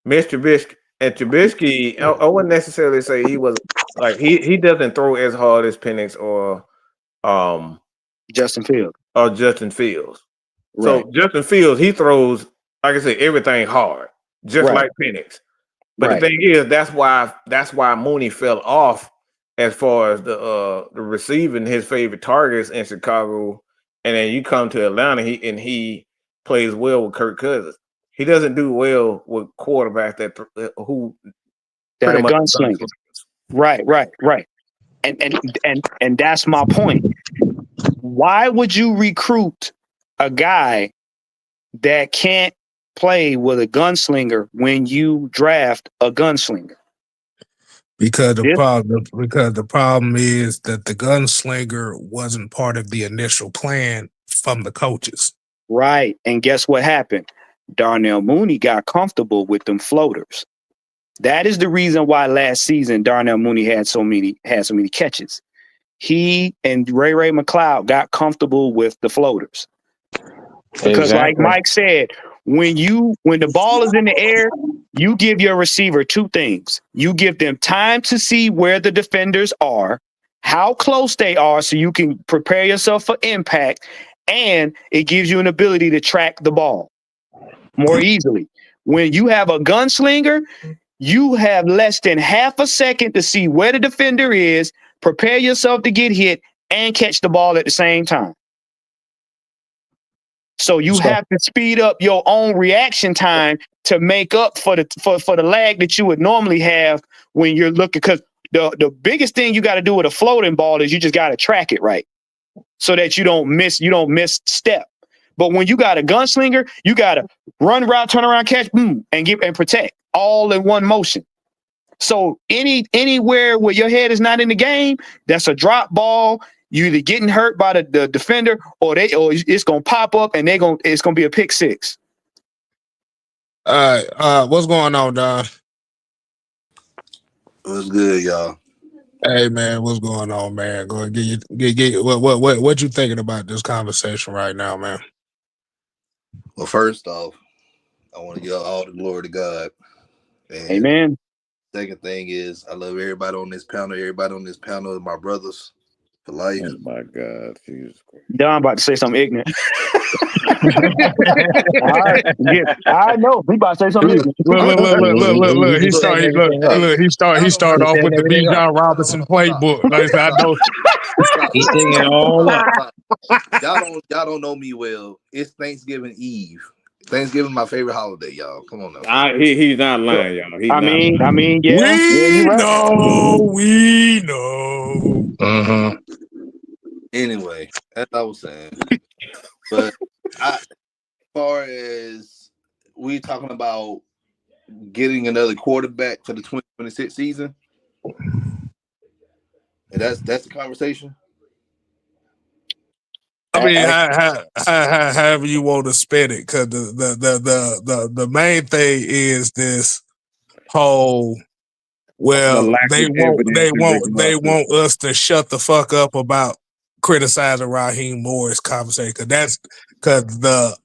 Mr. Trubisky. And Trubisky, I wouldn't necessarily say he was like he doesn't throw as hard as Penix or Justin Fields. Or Justin Fields. Right. So Justin Fields, he throws, like I said, everything hard, just like Penix. But the thing is, that's why Mooney fell off as far as the receiving his favorite targets in Chicago, and then you come to Atlanta, he plays well with Kirk Cousins. He doesn't do well with quarterbacks that are gunslingers. Right. And that's my point. Why would you recruit a guy that can't play with a gunslinger when you draft a gunslinger? Because the problem is that the gunslinger wasn't part of the initial plan from the coaches. Right. And guess what happened? Darnell Mooney got comfortable with them floaters. That is the reason why last season Darnell Mooney had so many catches. He and Ray McCloud got comfortable with the floaters. Because like Mike said, when the ball is in the air, you give your receiver two things. You give them time to see where the defenders are, how close they are, so you can prepare yourself for impact, and it gives you an ability to track the ball more easily. When you have a gunslinger, you have less than half a second to see where the defender is, prepare yourself to get hit, and catch the ball at the same time. So you have to speed up your own reaction time to make up for the lag that you would normally have when you're looking. Because the biggest thing you got to do with a floating ball is you just got to track it right, so that you don't miss step. But when you got a gunslinger, you got to run route, turn around, catch, boom, and protect all in one motion. So anywhere where your head is not in the game, that's a drop ball. You either getting hurt by the defender, or it's gonna pop up and it's gonna be a pick six. What's going on, Don? What's good, y'all? Hey man, what's going on, man? Go ahead, get what you thinking about this conversation right now, man? Well, first off, I want to give all the glory to God. And amen. Second thing is, I love everybody on this panel. Everybody on this panel is my brothers for life. Oh my God, Jesus Christ! Don about to say something ignorant. I know he about to say something ignorant. Look. He started off with the Bijan Robinson playbook. Like I know. He's singing all up. Y'all don't know me well. It's Thanksgiving Eve. Thanksgiving, my favorite holiday, y'all. Come on now. He's not lying, y'all. I mean, yeah. We know. Mm-hmm. Anyway, as I was saying, but as far as we talking about getting another quarterback for the 2026 season, and that's the conversation. I mean, however you want to spin it, because the main thing is this whole. Well, they want us to shut the fuck up about criticizing Raheem Morris conversation, because the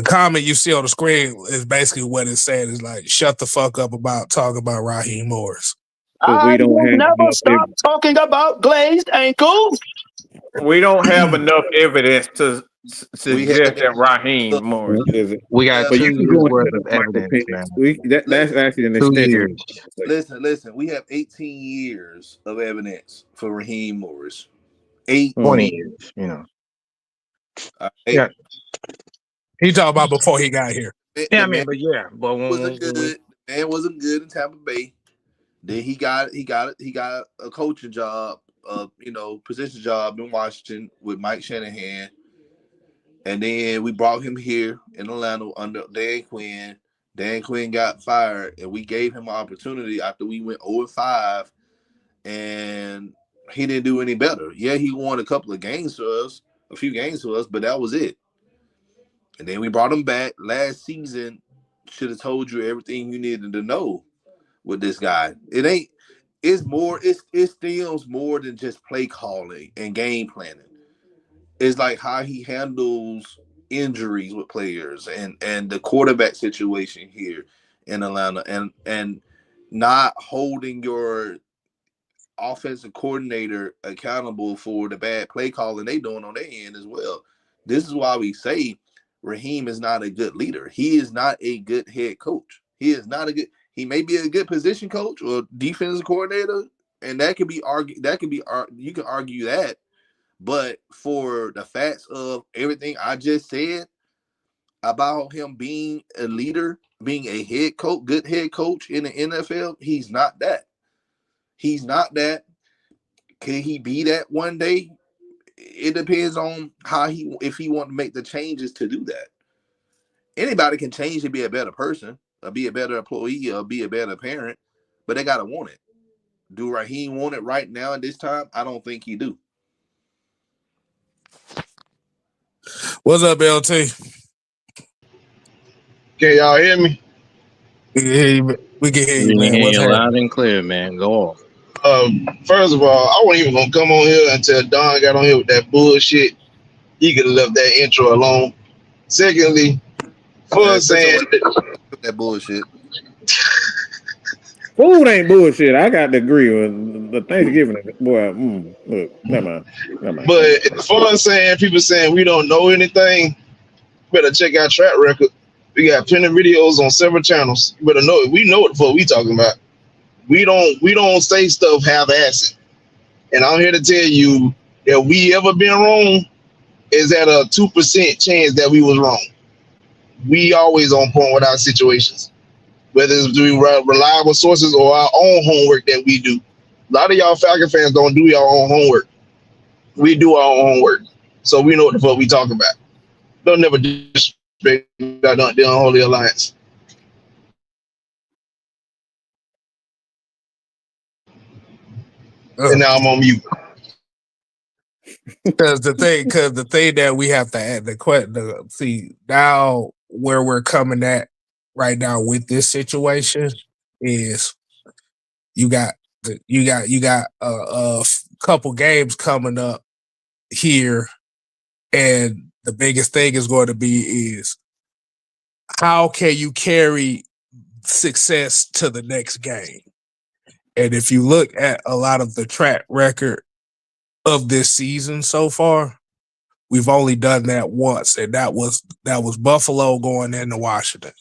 comment you see on the screen is basically what it's saying is like, shut the fuck up about talking about Raheem Morris. I will never stop talking about glazed ankles. We don't have enough evidence to suggest that Raheem Morris is it. We got 2 years worth of evidence, man. That's actually an 2 extension. years. Listen. We have 18 years of evidence for Raheem Morris. 20 years, you know. Yeah. He talking about before he got here. Yeah, I mean, but when the man wasn't good in Tampa Bay. Then he got a coaching job, position job in Washington with Mike Shanahan. And then we brought him here in Atlanta under Dan Quinn. Dan Quinn got fired, and we gave him an opportunity after we went 0-5, and he didn't do any better. Yeah, he won a few games for us, but that was it. And then we brought him back last season. Should have told you everything you needed to know with this guy. It stems more than just play calling and game planning. It's like how he handles injuries with players and the quarterback situation here in Atlanta and not holding your offensive coordinator accountable for the bad play calling they doing on their end as well. This is why we say Raheem is not a good leader. He is not a good head coach. He may be a good position coach or defensive coordinator, and that could be argued. You can argue that. But for the facts of everything I just said about him being a leader, being a head coach, good head coach in the NFL, he's not that. He's not that. Can he be that one day? It depends on if he want to make the changes to do that. Anybody can change to be a better person, or be a better employee, or be a better parent, but they gotta want it. Do Raheem want it right now at this time? I don't think he do. What's up, LT? Can y'all hear me? We can hear you, We man. hear What's you loud happening? and clear, man. Go off. First of all, I wasn't even gonna come on here until Don got on here with that bullshit. He could have left that intro alone. Secondly, for Man, shut your saying ass with that bullshit. Food ain't bullshit. I got to agree with the Thanksgiving. Boy, look, never mind. but for saying people saying we don't know anything, better check our track record. We got plenty of videos on several channels. You better know it. We know what the fuck we talking about. We don't say stuff half-assed. And I'm here to tell you, if we ever been wrong, is at a 2% chance that we was wrong. We always on point with our situations, whether it's through reliable sources or our own homework that we do. A lot of y'all Falcon fans don't do your own homework. We do our own homework, so we know what the fuck we talk about. Don't never disrespect the unholy alliance. And now I'm on mute. Because the thing that we have to add see now where we're coming at right now with this situation is you got a couple games coming up here, and the biggest thing is going to be is how can you carry success to the next game? And if you look at a lot of the track record of this season so far, we've only done that once, and that was Buffalo going into Washington.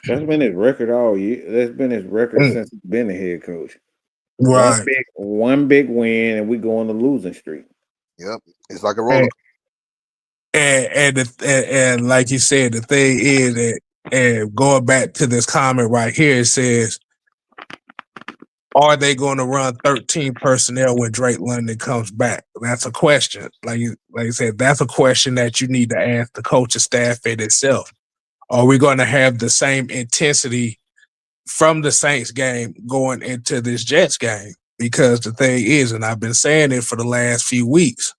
That's been his record all year. That's been his record since he's been the head coach. Right. One big win, and we go on the losing streak. Yep, it's like a roller. And like you said, the thing is that, and going back to this comment right here, it says, are they going to run 13 personnel when Drake London comes back? That's a question. Like I said, that's a question that you need to ask the coaching staff in itself. Are we going to have the same intensity from the Saints game going into this Jets game? Because the thing is, and I've been saying it for the last few weeks,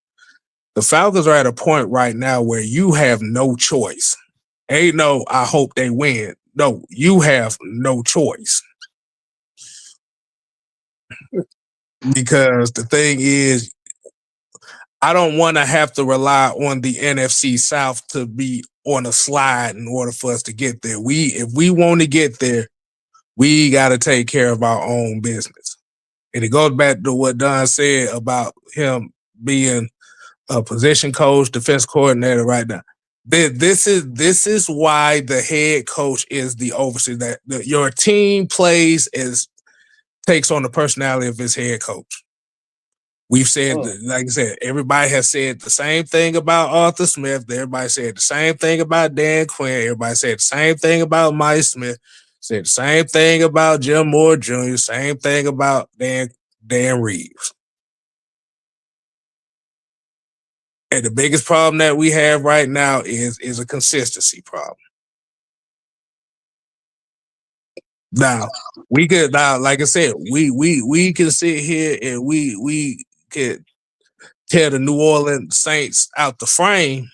the Falcons are at a point right now where you have no choice. Ain't no, I hope they win. No, you have no choice. Because the thing is, I don't want to have to rely on the NFC South to be on a slide in order for us to get there. If we want to get there, we got to take care of our own business. And it goes back to what Don said about him being a position coach, defense coordinator right now. This is why the head coach is the overseer. That your team takes on the personality of his head coach. We've said, like I said, everybody has said the same thing about Arthur Smith. Everybody said the same thing about Dan Quinn. Everybody said the same thing about Mike Smith. Said the same thing about Jim Moore Jr. Same thing about Dan Reeves. And the biggest problem that we have right now is a consistency problem. Now, like I said, we can sit here and we could tear the New Orleans Saints out the frame,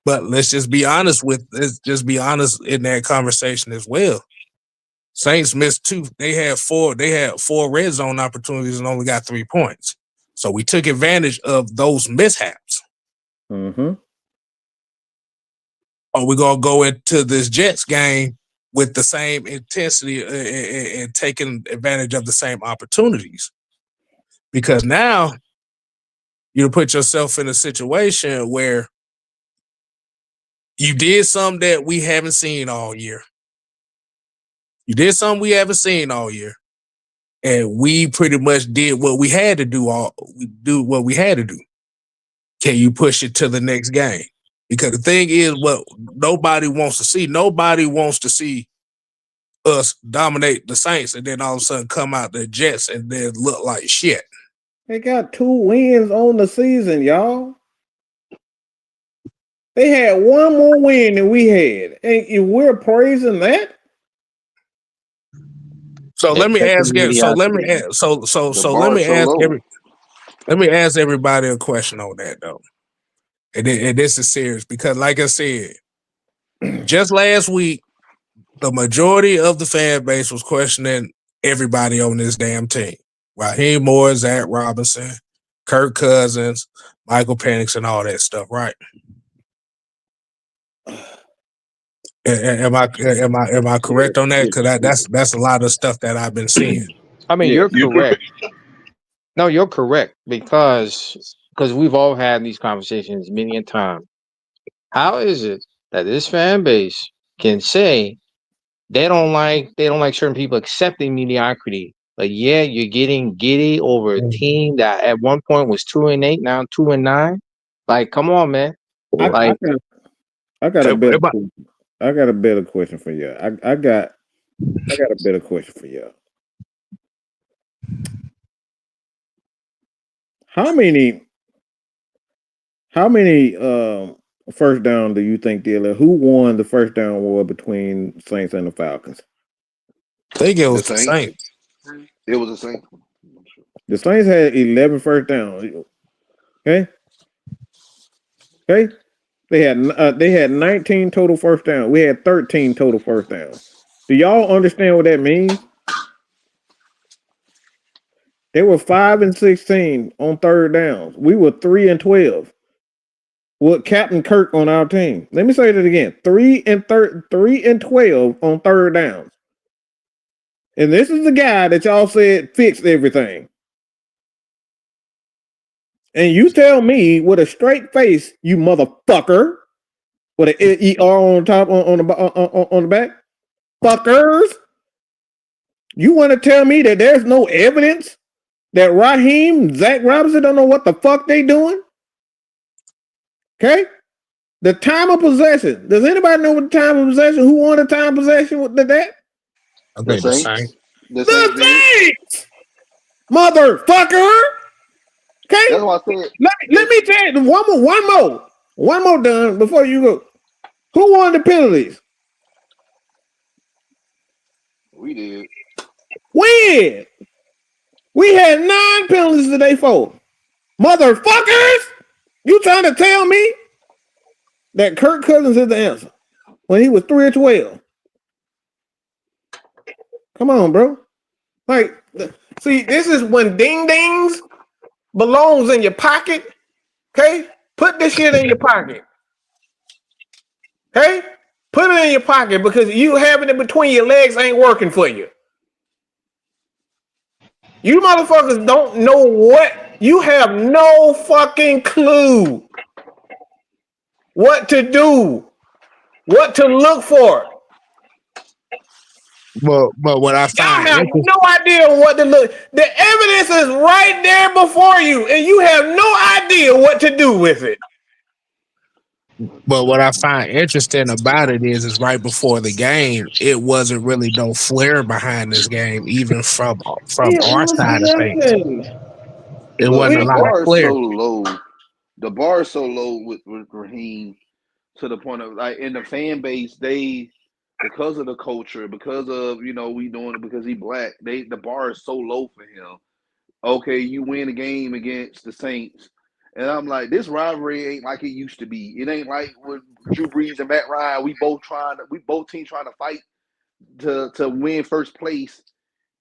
but let's just be honest in that conversation as well. Saints missed 2. They had 4 red zone opportunities and only got 3 points. So we took advantage of those mishaps. Mm-hmm. Are we gonna go into this Jets game with the same intensity and taking advantage of the same opportunities? Because now you put yourself in a situation where you did something that we haven't seen all year. And we pretty much did what we had to do. Can you push it to the next game? Because the thing is, what nobody wants to see. Nobody wants to see us dominate the Saints and then all of a sudden come out the Jets and then look like shit. They got 2 wins on the season, y'all. They had 1 more win than we had, and we're praising that. So let me ask everybody a question on that though. And this is serious because, like I said, just last week, the majority of the fan base was questioning everybody on this damn team. Raheem Morris, Zach Robinson, Kirk Cousins, Michael Penix, and all that stuff, right? Am I correct on that? Because that's a lot of stuff that I've been seeing. I mean, Yeah. you're correct. No, you're correct because we've all had these conversations many a time. How is it that this fan base can say they don't like certain people accepting mediocrity? But yeah, you're getting giddy over a team that at one point was 2-8, now 2-9. Like, come on, man. I got a better Everybody- question. I got a better question for you. I got a better question for you. How many first down do you think who won the first down war between Saints and the Falcons? I think it was The the Saints. same. It was the Saints. The Saints had 11 first downs. Okay. They had 19 total first downs. We had 13 total first downs. Do y'all understand what that means? They were 5-16 on third downs. We were 3-12 with Captain Kirk on our team. Let me say that again: 3-12 on third downs. And this is the guy that y'all said fixed everything. And you tell me with a straight face, you motherfucker, with an ER on top on the back, fuckers. You want to tell me that there's no evidence that Raheem, Zach Robinson don't know what the fuck they doing? Okay? The time of possession. Does anybody know what the time of possession? Who won the time of possession with that? I think the same. The The Saints. Saints! Motherfucker! Okay? That's what I said. Let me tell you one more done before you go. Who won the penalties? We did. When? We had 9 penalties today, for motherfuckers. You trying to tell me that Kirk Cousins is the answer when he was 3-12? Come on, bro. Like, see, this is when ding dings belongs in your pocket. Okay, put this shit in your pocket. Okay, put it in your pocket because you having it between your legs ain't working for you. You motherfuckers don't know what. You have no fucking clue what to do, what to look for. But what I Y'all find have interesting, no idea what to look. The evidence is right there before you, and you have no idea what to do with it. but what I find interesting about it is right before the game, it wasn't really no flair behind this game, even from our side of things. It Look, wasn't a the lot of bar is flair. so low. The bar is so low with Raheem to the point of like in the fan base, they because of the culture, because of we doing it because he black, the bar is so low for him. Okay, you win a game against the Saints. And I'm like, this rivalry ain't like it used to be. It ain't like with Drew Brees and Matt Ryan. We both teams trying to fight to win first place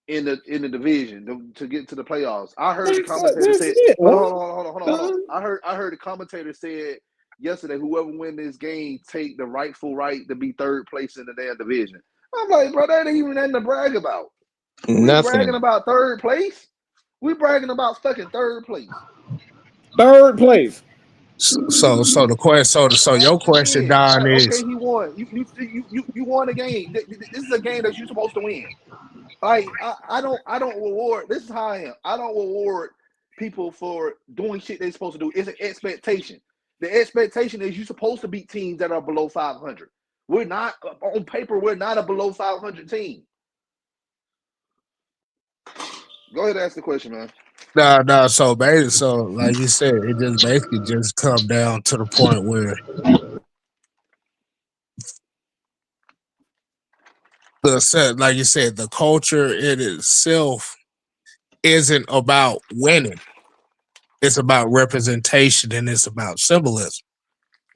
in the division to get to the playoffs. I heard the commentator say, hold on. I heard the commentator said yesterday, whoever win this game take the rightful right to be third place in the damn division. I'm like, bro, that ain't even nothing to brag about. We bragging about third place. We bragging about fucking third place. Third place. So the question, so your question, Don, is okay, he won. You won a game. This is a game that you're supposed to win. Like I don't reward. This is how I am. I don't reward people for doing shit they're supposed to do. It's an expectation. The expectation is you're supposed to beat teams that are below 500. We're not on paper. We're not a below 500 team. Go ahead and ask the question, man. no. So basically, so like you said, it just basically just come down to the point where like you said, the culture in itself isn't about winning. It's about representation and it's about symbolism.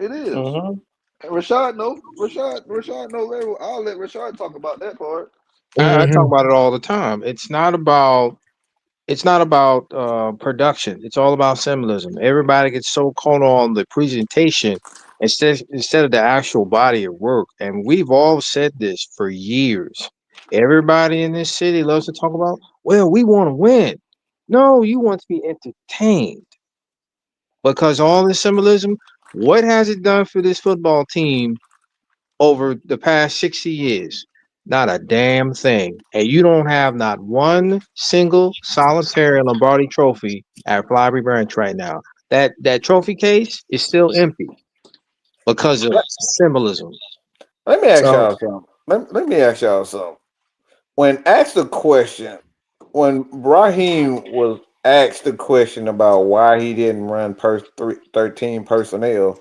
It is. Mm-hmm. Rashad, no. Rashad, no. I'll let Rashad talk about that part. I talk Mhm. about it all the time. It's not about production. It's all about symbolism. Everybody gets so caught on the presentation instead of the actual body of work. And we've all said this for years. Everybody in this city loves to talk about, well, we want to win. No, you want to be entertained because all this symbolism, what has it done for this football team over the past 60 years? Not a damn thing. And you don't have not one single solitary Lombardi trophy at Flowery Branch right now. That trophy case is still empty because of symbolism. Let me ask So y'all something. Let me ask y'all something. When asked the question, when Raheem was asked the question about why he didn't run 13 personnel,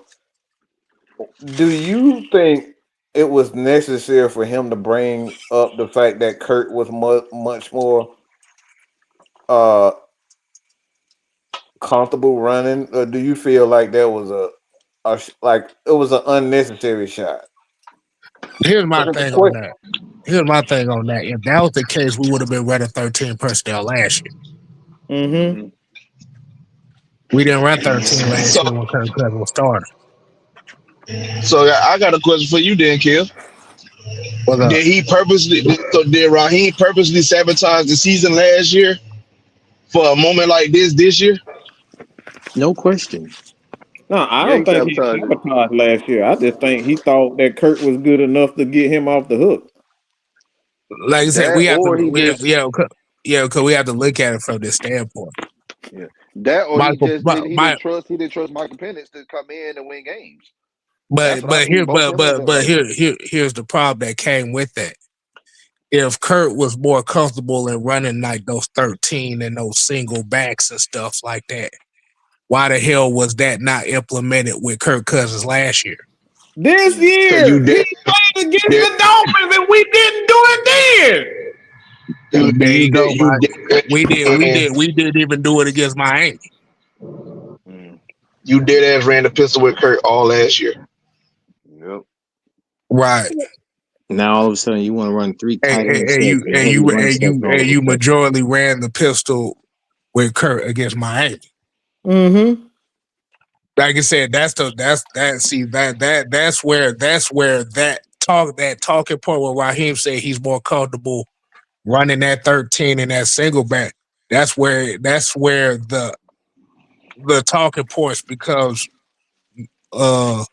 do you think it was necessary for him to bring up the fact that Kurt was much more uh comfortable running, or do you feel like that was like it was an unnecessary shot? here's my Because the thing on question, that. Here's my thing on that. If that was the case, we would have been running 13 personnel last year. mm-hmm. Mm-hmm. We didn't run 13 last So, year when Kirk Cousins was starting. I got a question for you, then, Kill. What's up? Did Raheem purposely sabotage the season last year for a moment like this year? No question. No, I Yeah, don't he think he sabotaged it. sabotaged last year. I just think he thought that Kurt was good enough to get him off the hook. Like I said, That we have to, or he just because we have to look at it from this standpoint. yeah. That or he Michael, just didn't he didn't trust Michael Penix to come in and win games. That's what I see both him and but like. here's the problem that came with that. If Kurt was more comfortable in running like those 13 and those single backs and stuff like that, why the hell was that not implemented with Kirk Cousins last year? This Cause you year, he did, played against did the Dolphins and we didn't do it you, There you you go, did you Mike. did We didn't even do it against Miami. Mm, you did as ran the pistol with Kurt all last year. yep. Right. Now all of a sudden you want to run three tight end sets and heavy run sets all of a You sudden. majorly ran the pistol with Kurt against Miami. then. Mm-hmm. Like I said, that's where that talking point where Raheem said he's more comfortable running that 13 and that single back. That's where the talking points becomes uh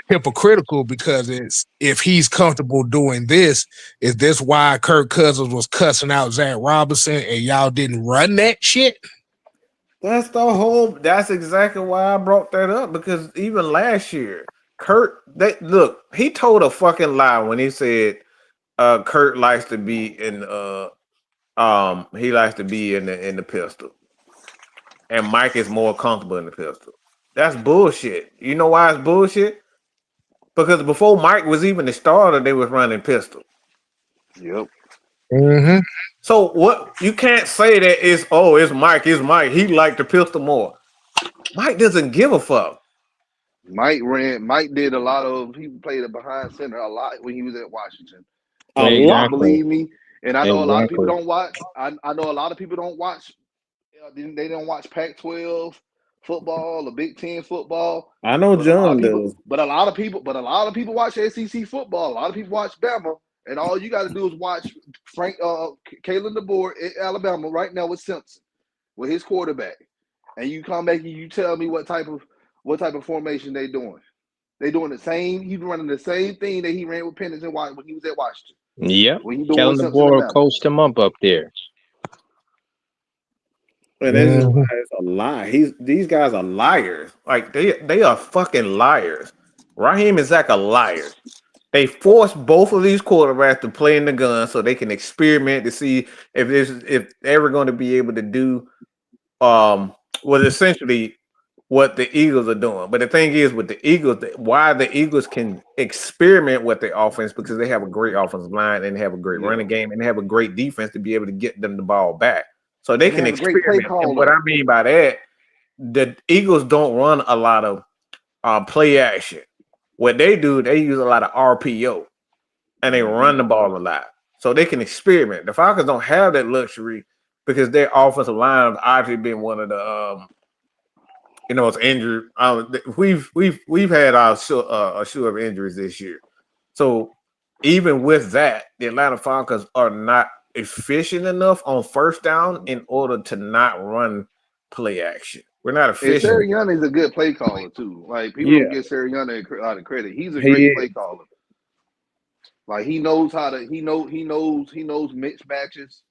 hypocritical, because it's, if he's comfortable doing this, is this why Kirk Cousins was cussing out Zach Robinson and y'all didn't run that shit? That's exactly why I brought that up, because even last year, he told a fucking lie when he said Kurt likes to be in he likes to be in the pistol. And Mike is more comfortable in the pistol. That's bullshit. You know why it's bullshit? Because before Mike was even the starter, they was running pistol. Yep. Mm-hmm. So what, you can't say that it's Mike, he liked the pistol more. Mike doesn't give a fuck. Mike did a lot of he played a behind center a lot when he was at Washington. A And if you lot. don't Exactly. believe me, and I know a lot of people Exactly. don't watch. I know a lot of people don't watch. They don't watch Pac-12 football or Big Ten football. I know But a lot of John people, does. but a lot of people watch SEC football. A lot of people watch Bama, and all you got to do is watch Kalen DeBoer at Alabama right now with Simpson, with his quarterback, and you come back and you tell me what type of formation they doing. They doing the same. He's running the same thing that he ran with Penix and when he was at Washington. Yep. When he doing Kellen with Simpson and DeBoer Bama. coached him up there. And this is why it's a lie. These guys are liars. Like they are fucking liars. Raheem and Zach are liars. They force both of these quarterbacks to play in the gun so they can experiment to see if they're ever going to be able to do what essentially what the Eagles are doing. But the thing is, with the Eagles, why the Eagles can experiment with their offense, because they have a great offensive line and they have a great Yeah. running game and they have a great defense to be able to get them the ball back. So they And can have a great play experiment. And what caller. I mean by that, the Eagles don't run a lot of play action. What they do, they use a lot of RPO and they run the ball a lot. So they can experiment. The Falcons don't have that luxury because their offensive line has obviously been one of the it's injured. We've had our share of injuries this year. So even with that, the Atlanta Falcons are not efficient enough on first down in order to not run play action. We're not And efficient. Sirianni is a good play caller too. Like people don't give Sirianni a lot of credit. He's a He great is. play caller. Like he knows how to. He knows mixed matches.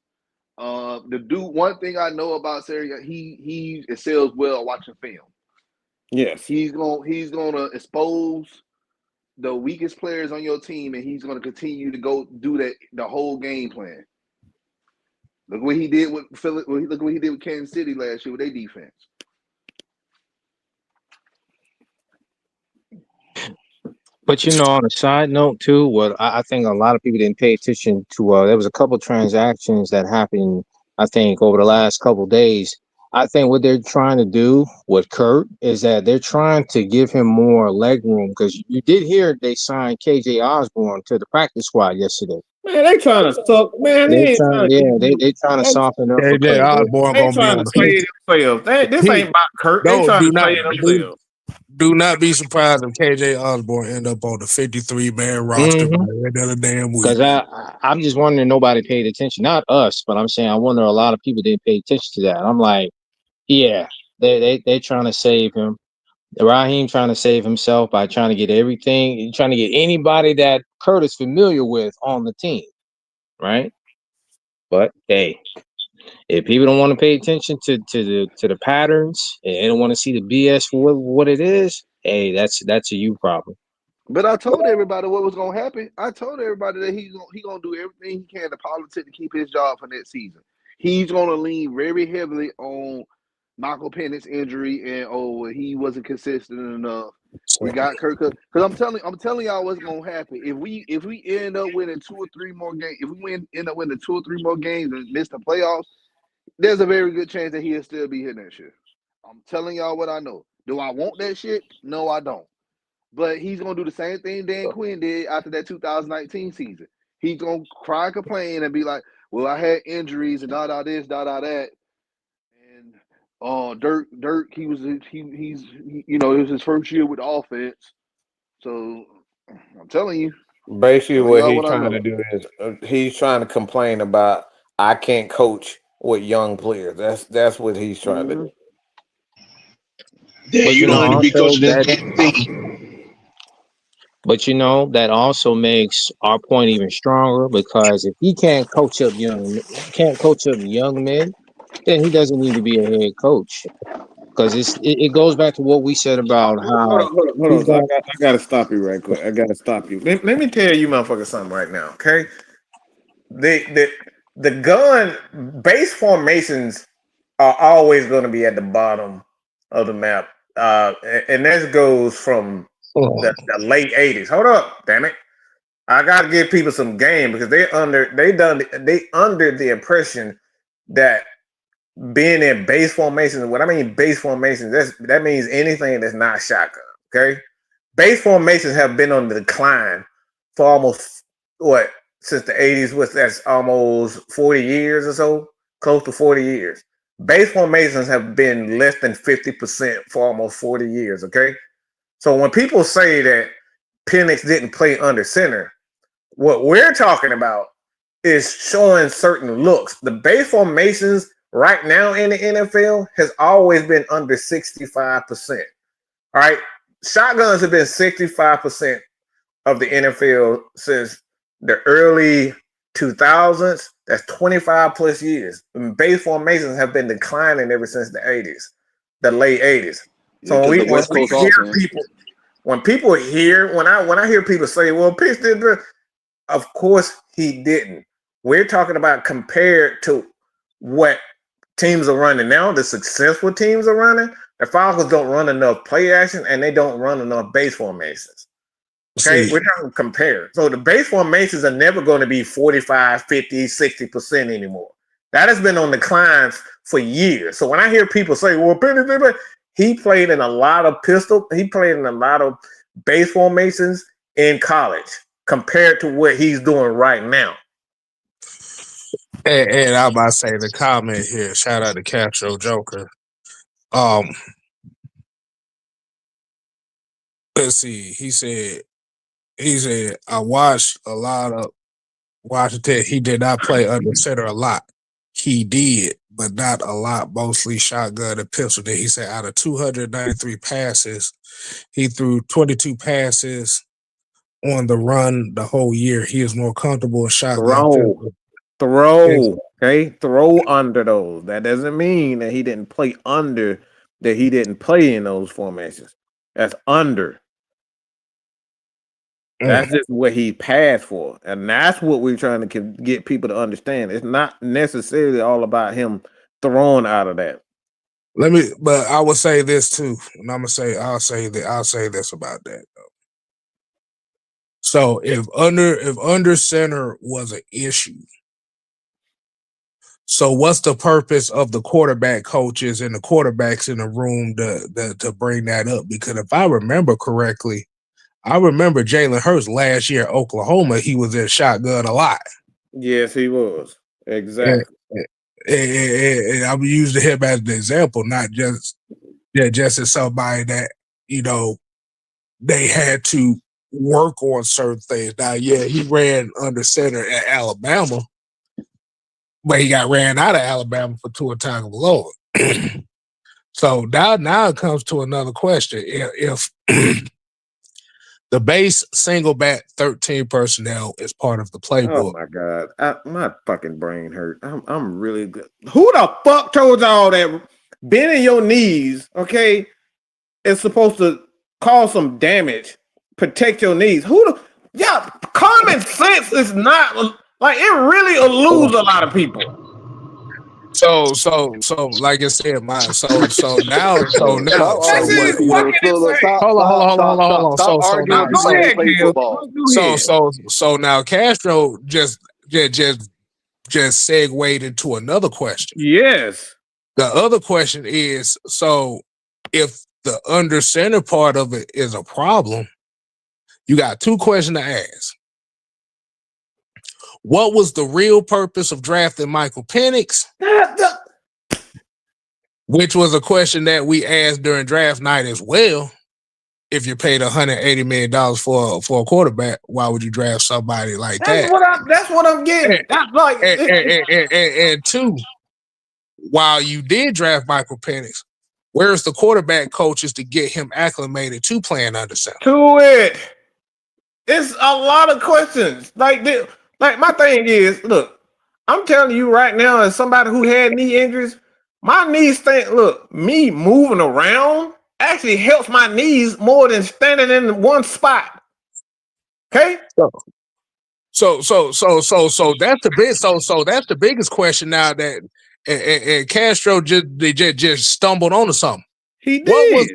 One thing I know about Sirianni, he excels well watching film. Yes. He's gonna expose the weakest players on your team, and he's gonna continue to go do that the whole game plan. Look what he did with Philly. Look what he did with Kansas City last year with their defense. But on a side note too, what I think a lot of people didn't pay attention to. There was a couple transactions that happened, I think, over the last couple of days. I think what they're trying to do with Kurt is that they're trying to give him more leg room, because you did hear they signed KJ Osborne to the practice squad yesterday. Man, they trying to suck. Man, they trying to soften up for KJ Kurt. Osborne They gonna be trying on to the play themselves. This ain't about Kurt. They trying to play themselves. Do not be surprised if KJ Osborne end up on the 53-man roster by the end of the damn week. Because I'm just wondering, nobody paid attention. Not us, but I'm saying I wonder a lot of people didn't pay attention to that. I'm like, yeah, they trying to save him. Raheem trying to save himself by trying to get trying to get anybody that Kurt is familiar with on the team, right? But hey, if people don't want to pay attention to the patterns and they don't want to see the BS for what it is, hey, that's a you problem. But I told everybody what was gonna happen. I told everybody that he gonna do everything he can to politic to keep his job for next season. He's gonna lean very heavily on Michael Penix's injury and he wasn't consistent enough. We got Kirk because I'm telling y'all what's gonna happen. If we end up winning 2 or 3 more games, end up winning 2 or 3 more games and miss the playoffs, there's a very good chance that he'll still be here next year. I'm telling y'all what I know. Do I want that shit? No, I don't. But he's going to do the same thing Dan Quinn did after that 2019 season. He's going to cry and complain and be like, well, I had injuries and da this, da that. And Dirk, it was his first year with the offense. So I'm telling you. Basically, what he's trying to do is he's trying to complain about I can't coach with young players. That's what he's trying to do. Yeah, you don't need to be coaching this team. But that also makes our point even stronger, because if he can't coach up young men, then he doesn't need to be a head coach. Because it goes back to what we said about how. Hold on. I gotta stop you right quick. I gotta stop you. Let me tell you, motherfucker, something right now. Okay, the gun base formations are always going to be at the bottom of the map, and that goes from the late 80s. Hold up, damn it! I gotta give people some game, because they under the impression that being in base formations. What I mean base formations, that means anything that's not shotgun. Okay, base formations have been on the decline for almost since the 80s. That's almost 40 years or so, close to 40 years. Base formations have been less than 50% for almost 40 years. Okay, so when people say that Penix didn't play under center, what we're talking about is showing certain looks. The base formations right now in the NFL has always been under 65%. All right. Shotguns have been 65% of the NFL since the early 2000s. That's 25 plus years. And base formations have been declining ever since the 80s, the late 80s. So when I hear people say, well, Pitts did, of course he didn't. We're talking about compared to what teams are running now, the successful teams are running. The Falcons don't run enough play action, and they don't run enough base formations. Okay, we're trying to compare. So the base formations are never going to be 45, 50, 60% anymore. That has been on declines for years. So when I hear people say, well, he played in a lot of pistol, he played in a lot of base formations in college compared to what he's doing right now. And I'm about to say the comment here. Shout out to Castro Joker. Let's see. He said I watched a lot of Washington. He did not play under center a lot. He did, but not a lot. Mostly shotgun and pistol. Then he said out of 293 passes, he threw 22 passes on the run the whole year. He is more comfortable in shotgun pistol. Throw under those. That doesn't mean that he didn't play under, that he didn't play in those formations. That's under. That's just what he passed for. And that's what we're trying to get people to understand. It's not necessarily all about him throwing out of that. But I would say this too. And I'll say this about that though. So if under center was an issue, so what's the purpose of the quarterback coaches and the quarterbacks in the room to bring that up? Because if I remember correctly, I remember Jalen Hurts last year at Oklahoma, he was in shotgun a lot. Yes, he was. Exactly. And I'm using him as an example, not just as somebody that, they had to work on certain things. Now, yeah, he ran under center at Alabama, but he got ran out of Alabama for Tua Tagovailoa. So now it comes to another question. If the base single back 13 personnel is part of the playbook. Oh my God. My fucking brain hurt. I'm really good. Who the fuck told y'all that bending your knees, okay, is supposed to cause some damage, protect your knees? Common sense is not like, it really eludes a lot of people. So like I said, now. Hold on. So now Castro just segued into another question. Yes. The other question is, so if the under center part of it is a problem, you got two questions to ask. What was the real purpose of drafting Michael Penix? Which was a question that we asked during draft night as well. If you paid $180 million for a quarterback, why would you draft somebody like that? That's what I'm getting. And two, while you did draft Michael Penix, where's the quarterback coaches to get him acclimated to playing under center? To it. It's a lot of questions. Like my thing is, look, I'm telling you right now, as somebody who had knee injuries, my knees me moving around actually helps my knees more than standing in one spot. Okay? So that's the biggest question now that and Castro just stumbled onto something. He did.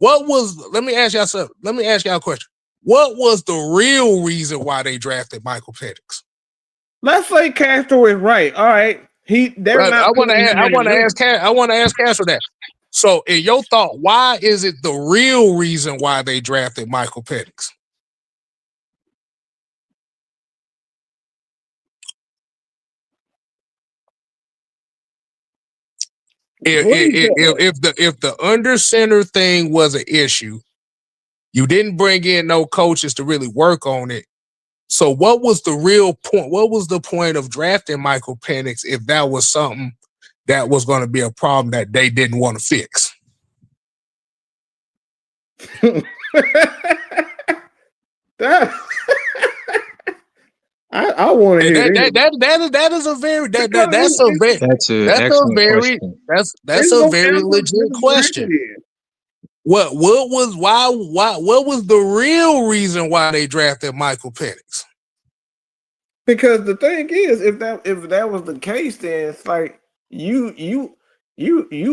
Let me ask y'all a question. What was the real reason why they drafted Michael Penix? Let's say Castro is right. All right. I want to ask Castro that. So, in your thought, why is it the real reason why they drafted Michael Penix? If the under center thing was an issue, you didn't bring in no coaches to really work on it. So what was the real point? What was the point of drafting Michael Penix if that was something that was going to be a problem that they didn't want to fix? I want to hear that's a very legit question. What was the real reason why they drafted Michael Penix? Because the thing is, if that was the case, then it's like you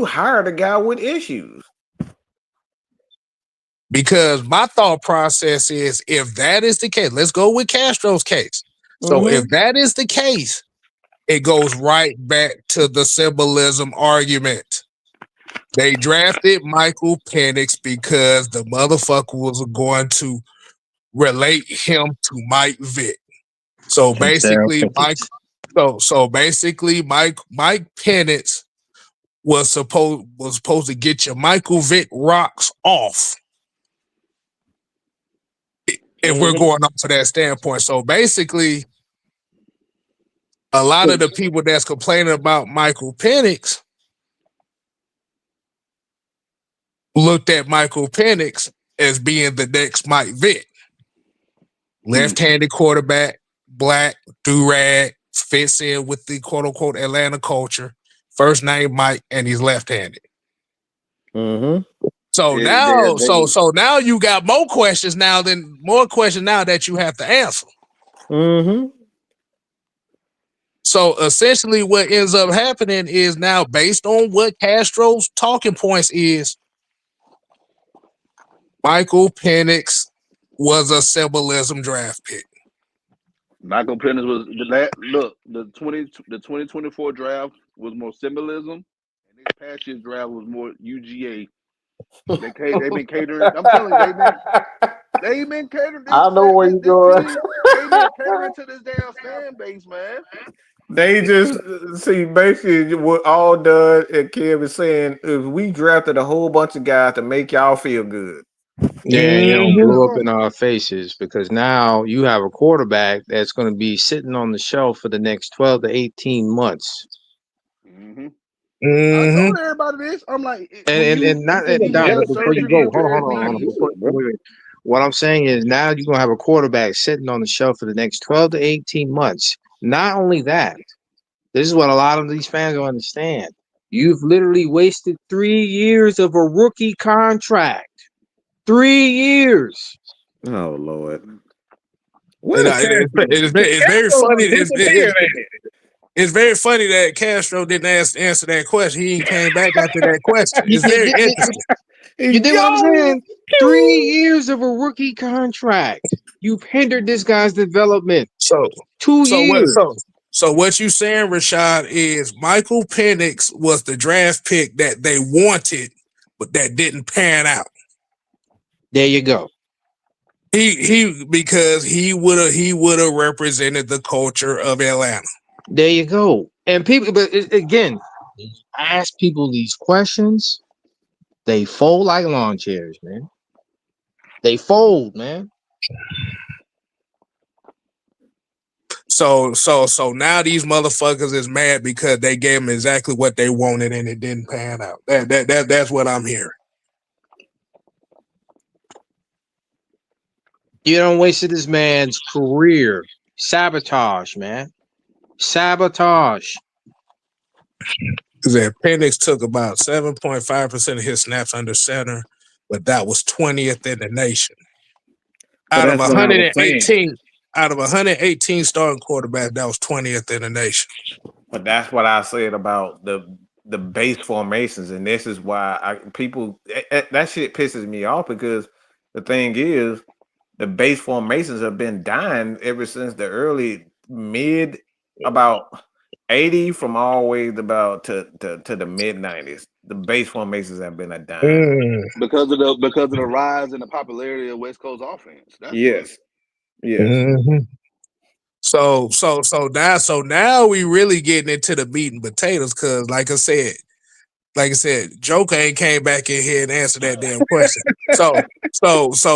hired a guy with issues. Because my thought process is, if that is the case, let's go with Castro's case. So if that is the case, it goes right back to the symbolism argument. They drafted Michael Penix because the motherfucker was going to relate him to Mike Vick. So And Sarah basically, Pickens. Mike Penix was supposed to get your Michael Vick rocks off. If we're going up to that standpoint. So basically, a lot of the people that's complaining about Michael Penix looked at Michael Penix as being the next Mike Vick. Left-handed quarterback, black, do-rag, fits in with the quote-unquote Atlanta culture. First name Mike, and he's left-handed. So now you got more questions now that you have to answer. So essentially what ends up happening is now based on what Castro's talking points is, Michael Penix was a symbolism draft pick. Michael Penix was the 2024 draft was more symbolism, and this past year's draft was more UGA. They've been catering. I'm telling you, they've been catering. I know where you're going. They've been catering to this damn fan base, man. They just see basically what all Doug and Kev is saying is we drafted a whole bunch of guys to make y'all feel good. Yeah, blew up in our faces because now you have a quarterback that's going to be sitting on the shelf for the next 12 to 18 months. I told everybody this. I'm like, before you go, hold on. What I'm saying is now you're going to have a quarterback sitting on the shelf for the next 12 to 18 months. Not only that, this is what a lot of these fans don't understand. You've literally wasted 3 years of a rookie contract. 3 years. Oh Lord! It's very funny. It's very funny that Castro didn't answer that question. He came back after that question. It's very interesting. You did what I'm saying? 3 years of a rookie contract. You've hindered this guy's development. So 2 years. So what you saying, Rashad, is Michael Penix was the draft pick that they wanted, but that didn't pan out. There you go. Because he would have represented the culture of Atlanta. There you go. And people, but again, ask people these questions, they fold like lawn chairs, man. They fold, man. So now these motherfuckers is mad because they gave them exactly what they wanted and it didn't pan out. That's what I'm hearing. You don't wasted this man's career. Sabotage, man. Sabotage. That Penix took about 7.5% of his snaps under center, but that was 20th in the nation. Out of 118 starting quarterbacks, that was 20th in the nation. But that's what I said about the base formations, and this is why that shit pisses me off because the thing is the base formations have been dying ever since the early mid about 80 from all the way about to the mid 90s. The base formations have been a dime because of the rise in the popularity of West Coast offense. Yes. So now we really getting into the meat and potatoes because, like I said, Joker ain't came back in here and answered that damn question. So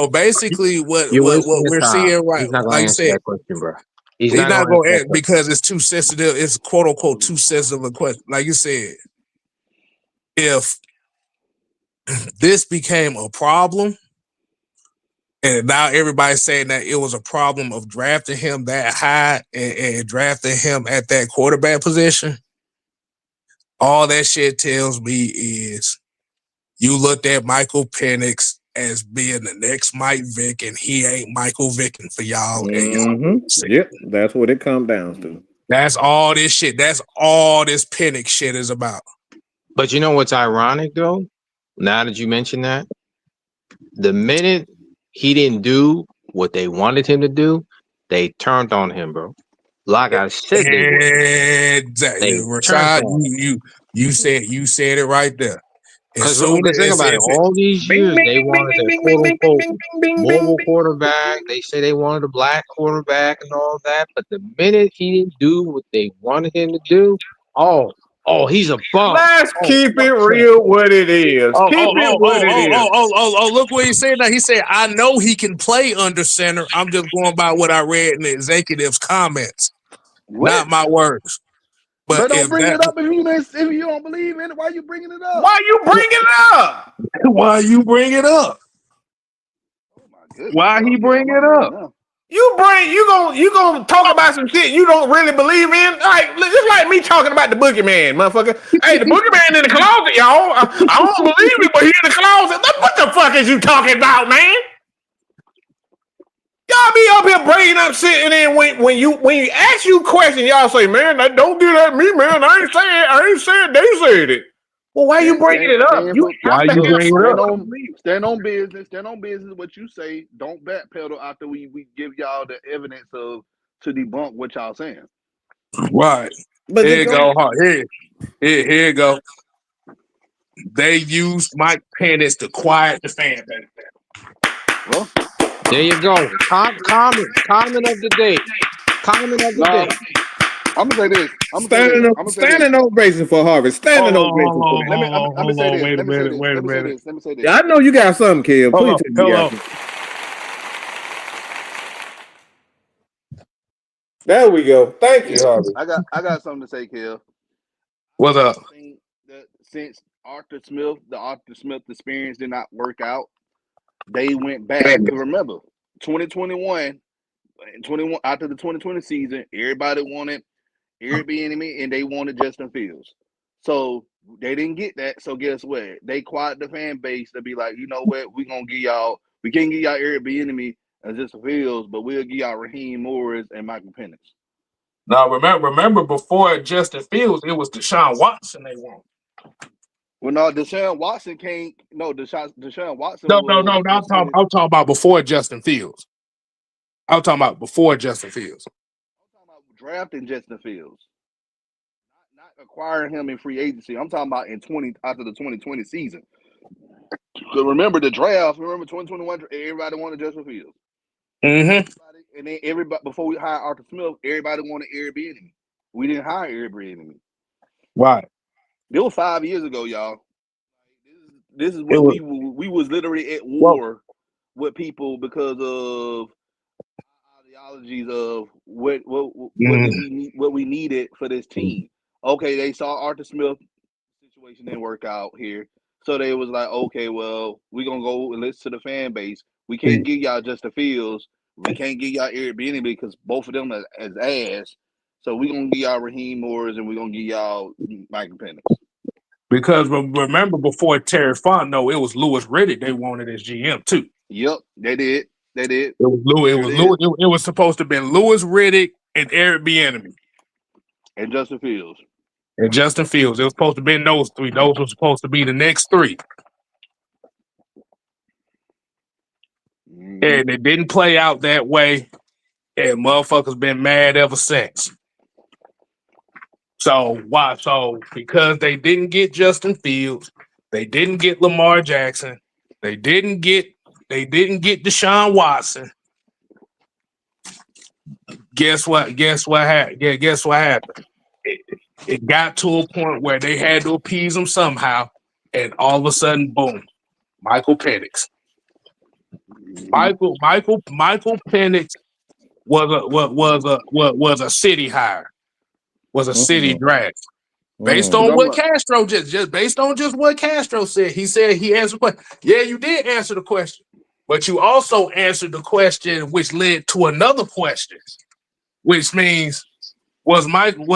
basically, what we're seeing right, like you said, that question, bro. He's not going to answer because it's too sensitive. It's quote unquote too sensitive a question. Like you said, if this became a problem, and now everybody's saying that it was a problem of drafting him that high and drafting him at that quarterback position, all that shit tells me is you looked at Michael Penix as being the next Mike Vick, and he ain't Michael Vicking for y'all. Yep, that's what it comes down to. That's all this shit. That's all this Penix shit is about. But you know what's ironic, though? Now that you mention that, the minute he didn't do what they wanted him to do, they turned on him, bro. Like I said, exactly. Rashad, you said it right there. As Because soon think as about it, all these years they wanted a quote unquote mobile quarterback. They say they wanted a black quarterback and all that. But the minute he didn't do what they wanted him to do, oh, he's a bum. Let's Oh, keep fuck it that. real what it is. Oh, Keep it what it is. look what he said now. He said, I know he can play under center. I'm just going by what I read in the executive's comments. What? Not my words. But But don't if bring that it up if you don't believe in it. Why you bringing it up? Why you bringing it up? why you bring it up? Oh my goodness. Why he bring it up? Now. You gonna talk about some shit you don't really believe in? Like it's like me talking about the boogeyman, motherfucker. Hey, the boogeyman in the closet, y'all. I don't believe it, but he in the closet. What the fuck is you talking about, man? Y'all be up here bringing up shit, and then when you ask you questions, y'all say, "Man, don't get at me, man. I ain't saying they said it." Well, why you bringing it up? You have to Stand on business. Stand on business. What you say. Don't backpedal after we give y'all the evidence to debunk what y'all saying. Right. But here you go. Here you go. They used Mike Penix to quiet the fan base. Well, there you go. Comment of the day. Comment of the day. I'm gonna say this. Standing ovation for Harvey. Standing ovation for him. Let me say this. Let me say this. Yeah, I know you got something, Kev. Please tell me you got something. There we go. Thank you, Harvey. I got something to say, Kev. What's up? I think that since the Arthur Smith experience did not work out, they went back. Because remember, 2021 after the 2020 season, everybody wanted Airbnb and they wanted Justin Fields. So they didn't get that. So guess what? They quieted the fan base to be like, you know what? We can't give y'all Airbnb and Justin Fields, but we'll give y'all Raheem Morris and Michael Penix. Now remember before Justin Fields, it was Deshaun Watson they wanted. Well, no, Deshaun Watson can't. No, Deshaun Watson. No. I'm talking about before Justin Fields. I'm talking about before Justin Fields. I'm talking about drafting Justin Fields, not acquiring him in free agency. I'm talking about after the 2020 season. Because remember the draft. Remember 2021. Everybody wanted Justin Fields. Mm-hmm. And then everybody before we hired Arthur Smith, everybody wanted Airbnb. We didn't hire Airbnb. Right. It was 5 years ago, y'all. This is what we was literally at war with people because of ideologies of what we needed for this team. Okay, they saw Arthur Smith situation didn't work out here, so they was like, okay, well, we're gonna go and listen to the fan base. We can't give y'all Justin Fields. We can't give y'all Airbnb because both of them as ass. So we're gonna give y'all Raheem Morris and we're gonna give y'all Michael Penix. Because remember before Terry Fontenot, it was Louis Riddick they wanted as GM too. Yep, they did. It was supposed to have been Louis Riddick and Eric Bieniemy. And Justin Fields. It was supposed to be those three. Those were supposed to be the next three. Mm-hmm. And it didn't play out that way. And motherfuckers been mad ever since. So why? So because they didn't get Justin Fields, they didn't get Lamar Jackson, they didn't get Deshaun Watson. Guess what happened? It got to a point where they had to appease them somehow, and all of a sudden, boom, Michael Penix. Michael Penix was a city hire, was a city draft. Based on what Castro just based on just what Castro said, he said he answered the question. Yeah, you did answer the question, but you also answered the question, which led to another question, which means was Michael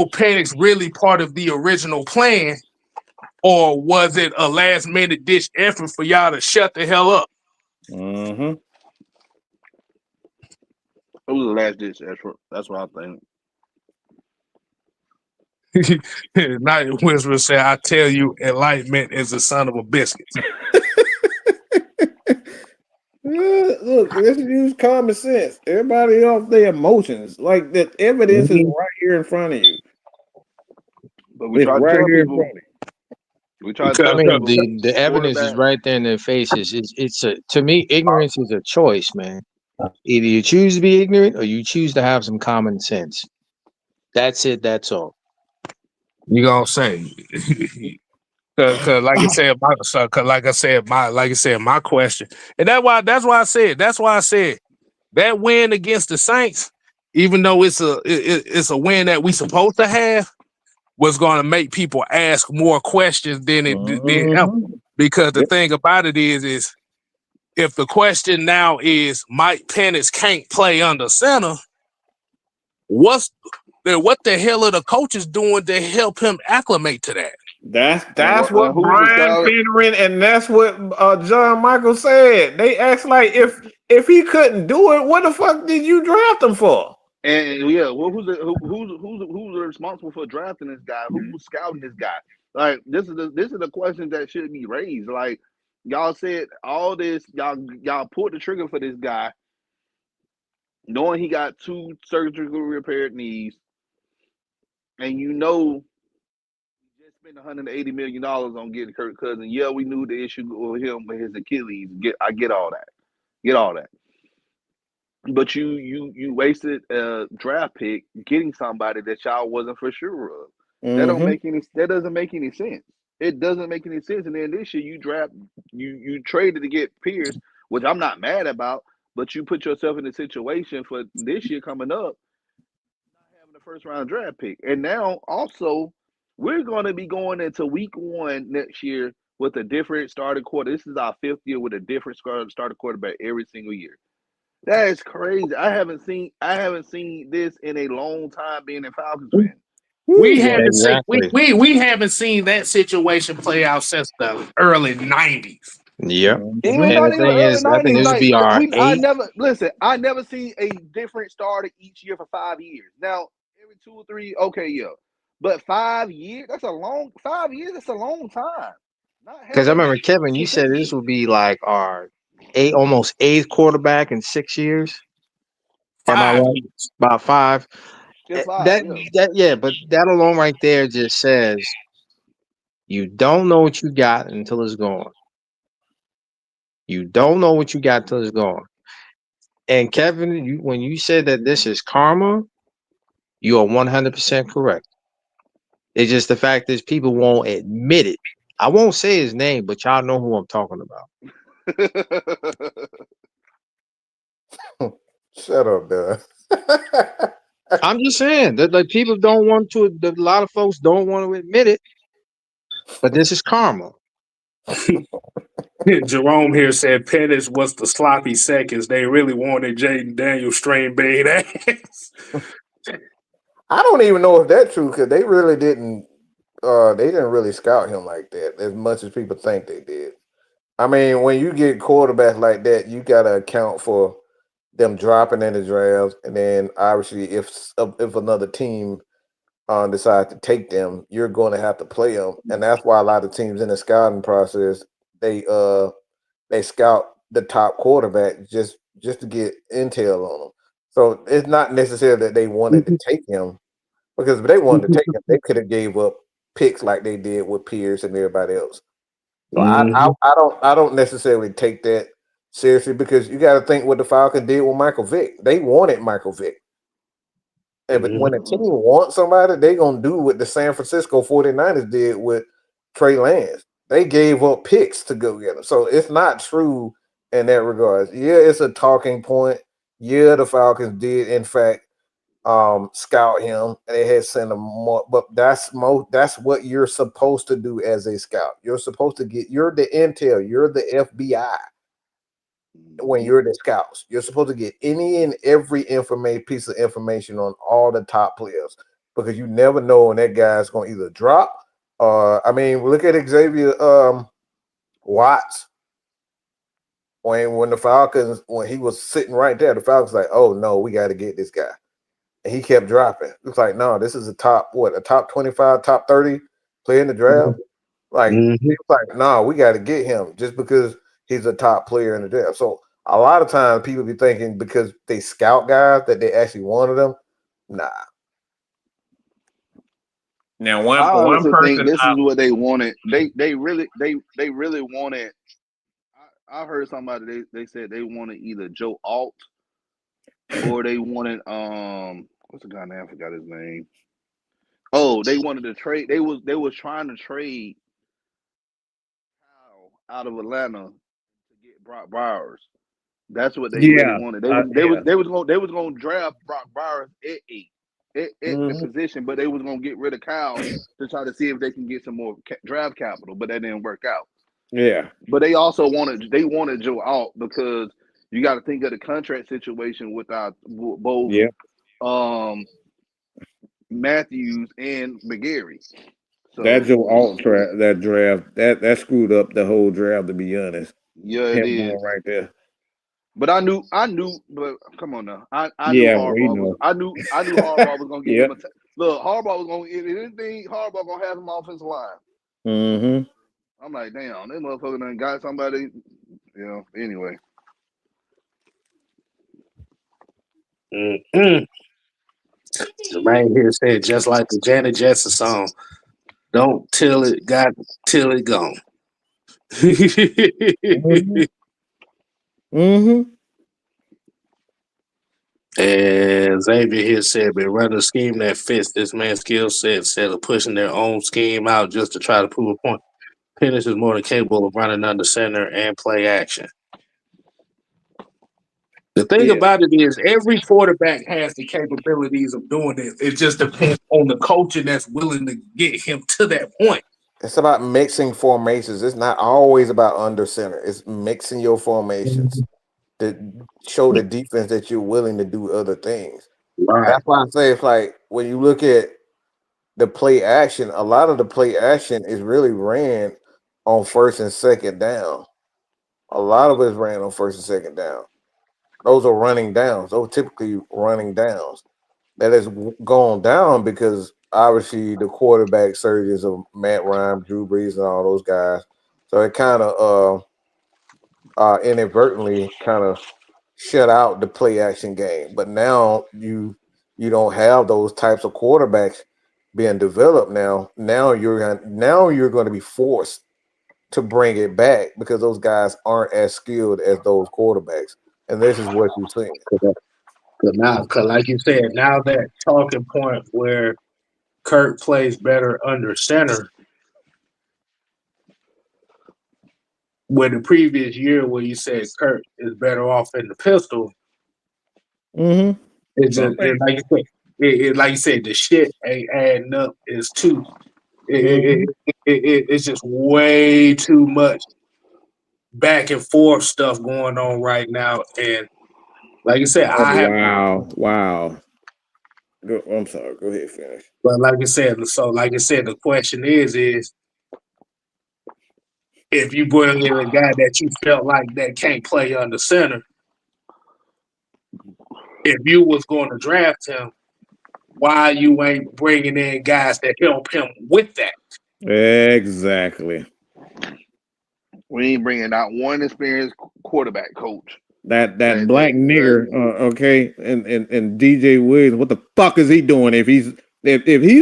Penix really part of the original plan, or was it a last minute ditch effort for y'all to shut the hell up? Mm-hmm. It was a last ditch effort. That's what I think. Night Whisperer said, I tell you, enlightenment is the son of a biscuit. Look, let's use common sense. Everybody off their emotions. Like the evidence is right here in front of you. But we It's try to right tell here in people. front of me. We try to I tell mean, people. the evidence is Quarterback. right there in their faces. It's a to me, ignorance is a choice, man. Either you choose to be ignorant or you choose to have some common sense. That's it. That's all. You gonna say? Cause like I said, my question, and that's why I said that win against the Saints, even though it's a win that we supposed to have, was going to make people ask more questions than it did ever. Mhm. Because the Yep. thing about it is if the question now is Mike Penix can't play under center, what the hell are the coaches doing to help him acclimate to that? That's what Who was the Brian scout? Finneran and that's what John Michael said. They asked like if he couldn't do it, what the fuck did you draft him for? And yeah, well, who's responsible for drafting this guy? Who's scouting this guy? Like this is the question that should be raised. Like y'all said all this, y'all pulled the trigger for this guy, knowing he got 2 surgically repaired knees, and you know he just spent $180 million on getting Kirk Cousins. Yeah, we knew the issue with him with his Achilles. I get all that. Get all that. But you wasted a draft pick getting somebody that y'all wasn't for sure of. That don't Mm-hmm. make any. That doesn't make any sense. It doesn't make any sense. And then this year you traded to get Pierce, which I'm not mad about. But you put yourself in a situation for this year coming up, not having a first round draft pick, and now also we're going to be going into week 1 next year with a different starting quarter. This is our 5th year with a different starting quarterback every single year. That is crazy. I haven't seen this in a long time being a Falcons fan. We Woo. haven't seen Exactly. we haven't seen that situation play out since the early '90s. Yep. Even Mhm. And not the even thing early is, I think nineties. this will Like be our I eighth. never listen. I never seen a different starter each year for 5 years. Now every 2 or 3, okay, yeah, but 5 years. That's a long 5 years. That's a long time. Not Because I having remember Kevin, you said this consistency. would be like our almost eighth quarterback in 6 years. Am I 5 right? years. About 5. It's 5. That Yeah. yeah, but that alone right there just says you don't know what you got until it's gone. You don't know what you got until it's gone. And Kevin, when you said that this is karma, you are 100% correct. It's just the fact is people won't admit it. I won't say his name, but y'all know who I'm talking about. Shut up, Doug. I'm just saying that like people don't want to. A lot of folks don't want to admit it, but this is karma. Jerome here said Pettis was the sloppy seconds. They really wanted Jaden Daniels strain bait ass. I don't even know if that's true because they really didn't. They didn't really scout him like that as much as people think they did. I mean, when you get quarterbacks like that, you got to account for them dropping in the drafts, and then obviously, if another team decides to take them, you're going to have to play them, and that's why a lot of teams in the scouting process they scout the top quarterback just to get intel on them. So it's not necessarily that they wanted to take him because if they wanted to take him, they could have gave up picks like they did with Pierce and everybody else. So I don't necessarily take that seriously because you got to think what the Falcons did with Michael Vick. They wanted Michael Vick. But when a team wants somebody, they gonna do what the San Francisco 49ers did with Trey Lance. They gave up picks to go get him. So it's not true in that regard. Yeah, it's a talking point. Yeah, the Falcons did in fact scout him and they had sent him more, but that's what you're supposed to do as a scout. You're supposed to you're the intel, you're the FBI when you're the scouts. You're supposed to get any and every piece of information on all the top players because you never know when that guy's going to either drop. I mean, look at Xavier Watts. When the Falcons, when he was sitting right there, the Falcons like, oh no, we got to get this guy. And he kept dropping. It's like, no, this is a top 25, top 30 player in the draft. Like, it's like, no, we got to get him just because he's a top player in the draft. So a lot of times people be thinking because they scout guys that they actually wanted them. Nah. Now, I one honestly think person this is what they wanted. They really wanted. I heard somebody they said they wanted either Joe Alt or they wanted what's the guy name? I forgot his name. Oh, they wanted to trade. They was trying to trade Kyle out of Atlanta to get Brock Bowers. That's what they really wanted. They was gonna draft Brock Bowers at 8 at the position, but they was gonna get rid of Kyle to try to see if they can get some more draft capital. But that didn't work out. Yeah. But they also wanted Joe Alt because you got to think of the contract situation with our both Matthews and McGarry. So That Joe Alt that draft that screwed up the whole draft. To be honest, yeah, it him is. going right there. But I knew. But come on now, I knew Yeah, we Harbaugh was. know. I knew Harbaugh was gonna get Yeah. him. Look, Harbaugh was gonna. If anything, Harbaugh gonna have him offensive line. Mm-hmm. I'm like, damn, this motherfucker done got somebody. You know. Anyway. The man here said just like the Janet Jackson song, "Don't till it got till it gone." Mm-hmm. And Xavier here said, "Been running a scheme that fits this man's skill set instead of pushing their own scheme out just to try to prove a point. Pennis is more than capable of running under center and play action." The thing about it is, every quarterback has the capabilities of doing this. It just depends on the coach that's willing to get him to that point. It's about mixing formations. It's not always about under center. It's mixing your formations to show the defense that you're willing to do other things. Right. That's why I say it's like when you look at the play action, a lot of the play action is really ran on first and second down. A lot of it is ran on first and second down. Those are running downs. Those are typically running downs. That has gone down because obviously the quarterback surges of Matt Ryan, Drew Brees, and all those guys. So it kind of inadvertently kind of shut out the play action game. But now you don't have those types of quarterbacks being developed now. Now you're going to be forced to bring it back because those guys aren't as skilled as those quarterbacks. And this is what you're seeing. Because like you said, now that talking point where Kirk plays better under center, where the previous year where you said Kirk is better off in the pistol, Mm-hmm. it's just like you said, the shit ain't adding up. It's it's just way too much back and forth stuff going on right now. And like you said, Wow. I'm sorry. Go ahead, finish. But like I said, the question is if you bring in a guy that you felt like that can't play under center, if you was going to draft him, why you ain't bringing in guys that help him with that? Exactly. We ain't bringing out one experienced quarterback coach. That black nigger, okay, and DJ Williams, what the fuck is he doing if he's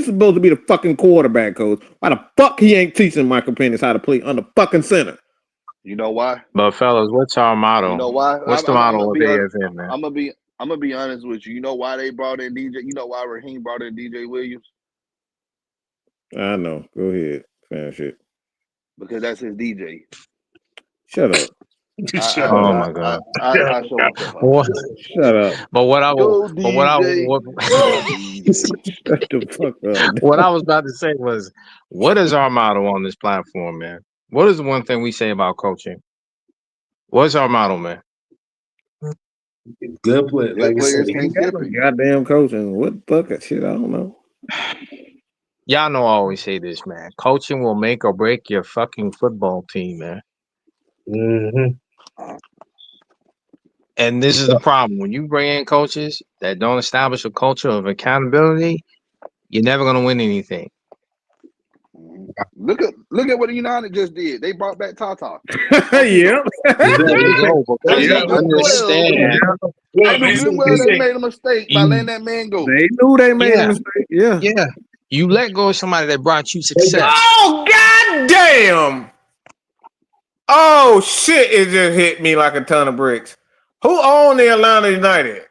supposed to be the fucking quarterback coach? Why the fuck he ain't teaching Michael Penix how to play under fucking center? You know why? But fellas, what's our motto? You know why? What's the motto of AFM, man? I'm gonna be honest with you. You know why they brought in DJ? You know why Raheem brought in DJ Williams? I know. Go ahead, finish it. Because that's his DJ. Shut up. Oh my God! Shut up. But what I Shut the fuck up. What I was about to say was, what is our motto on this platform, man? What is the one thing we say about coaching? What's our motto, man? Good play. Like I said, goddamn coaching. What the fuck shit? I don't know. Y'all know I always say this, man. Coaching will make or break your fucking football team, man. Mm-hmm. And this is the problem. When you bring in coaches that don't establish a culture of accountability, you're never going to win anything. Look at what the United just did. They brought back Tata. Yep. Understand. They made a mistake by letting that man go. They knew they made a mistake. Yeah. You let go of somebody that brought you success. Oh, goddamn. Oh, shit. It just hit me like a ton of bricks. Who owned the Atlanta United?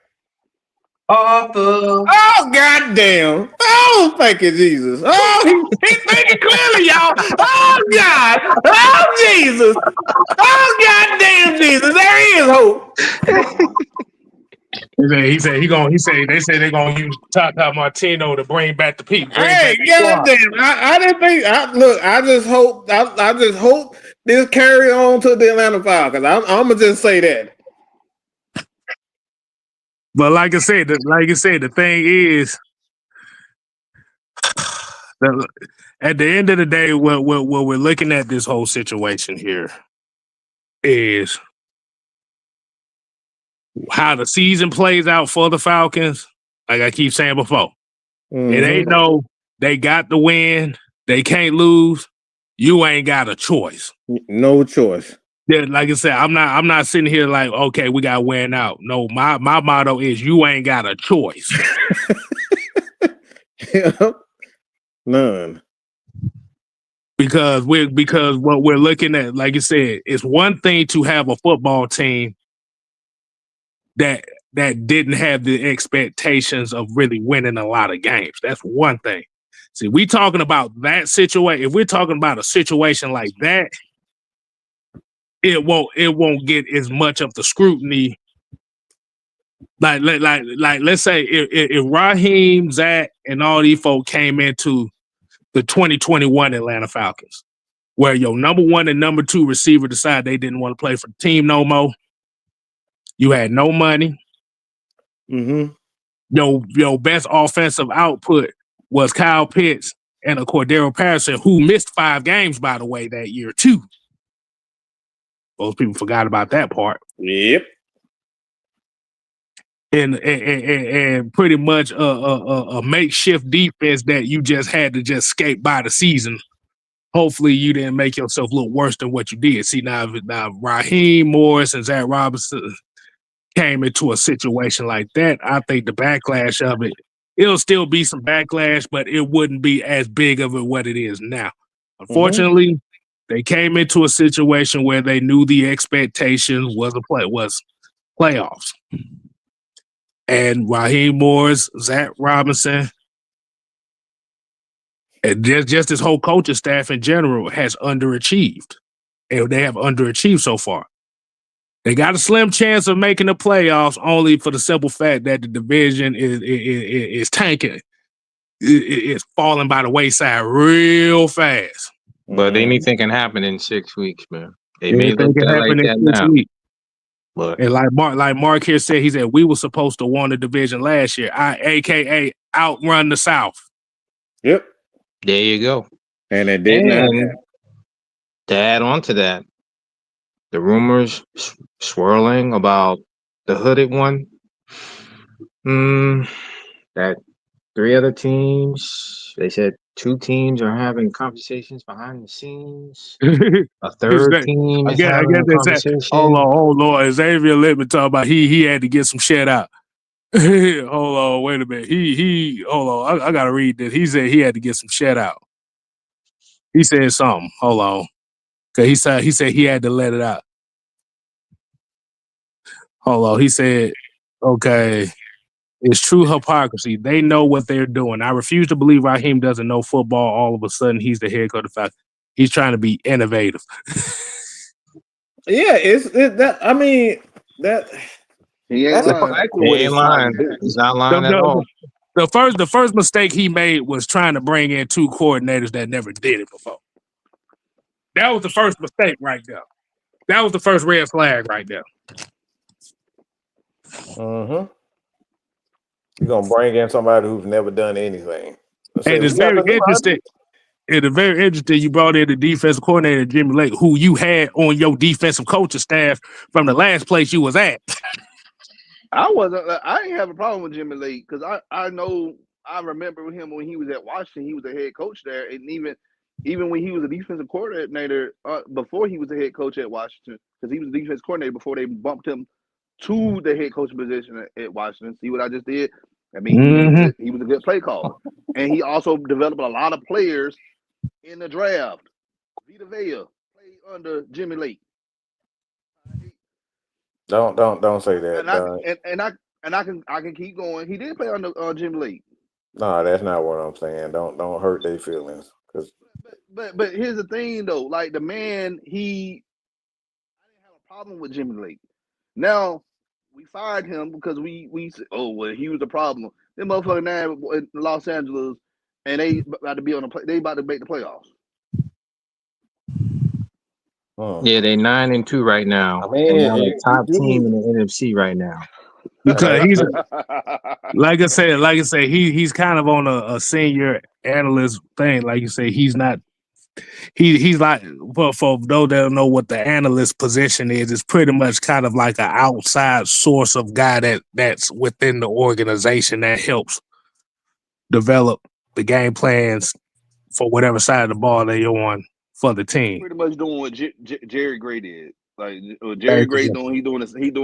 Arthur. Oh, goddamn. Oh, thank you, Jesus. Oh, he's thinking clearly, y'all. Oh, God. Oh, Jesus. Oh, goddamn, Jesus. There is hope. He said they say they're gonna use Tata Martino to bring back the people. Hey, goddamn. I didn't think. I just hope. I just hope this carry on to the Atlanta Falcons. I'm gonna just say that. But like I said, the thing is, at the end of the day, what we're looking at this whole situation here is how the season plays out for the Falcons. Like I keep saying before, it ain't no they got the win, they can't lose. You ain't got a choice. No choice. Yeah, like I said, I'm not sitting here like, okay, we got to win out. No, my motto is you ain't got a choice. None. Because what we're looking at, like you said, it's one thing to have a football team that didn't have the expectations of really winning a lot of games. That's one thing. See, we talking about that situation. If we're talking about a situation like that, it won't get as much of the scrutiny. Like let's say if Raheem, Zach, and all these folk came into the 2021 Atlanta Falcons, where your number one and number two receiver decided they didn't want to play for the team no more. You had no money. Mm-hmm. Your best offensive output was Kyle Pitts and a Cordero Patterson, who missed 5 games, by the way, that year too. Most people forgot about that part. Yep. And pretty much a makeshift defense that you just had to just skate by the season. Hopefully you didn't make yourself look worse than what you did. See, now Raheem Morris and Zach Robinson came into a situation like that. I think the backlash of it'll still be some backlash, but it wouldn't be as big of it what it is now. Unfortunately, they came into a situation where they knew the expectation was playoffs. And Raheem Morris, Zach Robinson, and just this whole coaching staff in general has underachieved. And they have underachieved so far. They got a slim chance of making the playoffs only for the simple fact that the division is tanking. It's falling by the wayside real fast. But anything can happen in 6 weeks, man. They may Anything look can at happen like in that 6 now. weeks. But And like Mark here said, he said we were supposed to win the division last year. AKA outrun the South. Yep. there you go. And it did not. And to add on to that, the rumors swirling about the hooded one, that 3 other teams, they said 2 teams are having conversations behind the scenes. A third team I is guess having a they said, conversation. oh Lord, Xavier let me talk about he had to get some shit out. Hold on, wait a minute. He hold on. I gotta read this. He said he had to get some shit out. He said something. Hold on. Cause he said he had to let it out. Hold on. He said, okay, it's true hypocrisy. They know what they're doing. I refuse to believe Raheem doesn't know football. All of a sudden, he's the head coach of the Falcons. He's trying to be innovative. Yeah, that. I mean, that. He ain't That's lying. exactly what He ain't lying. He's not lying at all. The first mistake he made was trying to bring in 2 coordinators that never did it before. That was the first mistake right there. That was the first red flag right there. You're gonna bring in somebody who's never done anything. And it's very interesting. It's very interesting you brought in the defensive coordinator, Jimmy Lake, who you had on your defensive coaching staff from the last place you was at. I didn't have a problem with Jimmy Lake because I remember him when he was at Washington. He was the head coach there, and even when he was a defensive coordinator before he was the head coach at Washington, because he was the defense coordinator before they bumped him to the head coach position at Washington. See what I just did? I mean, he was a good play caller. And he also developed a lot of players in the draft. Vita Vea played under Jimmy Lake. Don't say that. And I can keep going. He did play under Jimmy Lake. No, that's not what I'm saying. Don't hurt their feelings. Cause But here's the thing though, like the man, I didn't have a problem with Jimmy Lake. Now we fired him because we said, oh well, he was the problem. Them motherfucker now in Los Angeles, and they about to be on they about to make the playoffs. Yeah, they 9-2 right now, I mean, and they're the top you team need- in the NFC right now. Because he's like I said, he's kind of on a senior analyst thing. Like you say, he's not. He's like for those that don't know what the analyst position is, it's pretty much kind of like an outside source of guy that's within the organization that helps develop the game plans for whatever side of the ball they're on for the team. Pretty much doing what Jerry Gray did. Like what Jerry Gray doing, he doing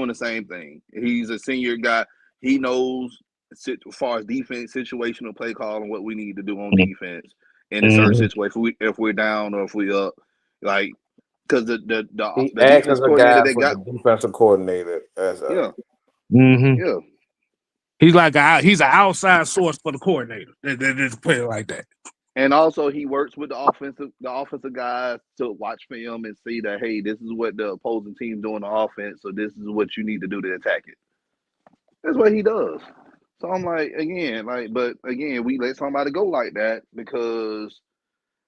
the same thing. He's a senior guy. He knows as far as defense, situational play call, and what we need to do on defense in a certain situation. If we're down or if we up, like because the defense coordinator they got defensive coordinator. Yeah. He's he's an outside source for the coordinator. They just put it like that. And also, he works with the offensive guys to watch film and see that, hey, this is what the opposing team's doing on offense, so this is what you need to do to attack it. That's what he does. So I'm like, but we let somebody go like that because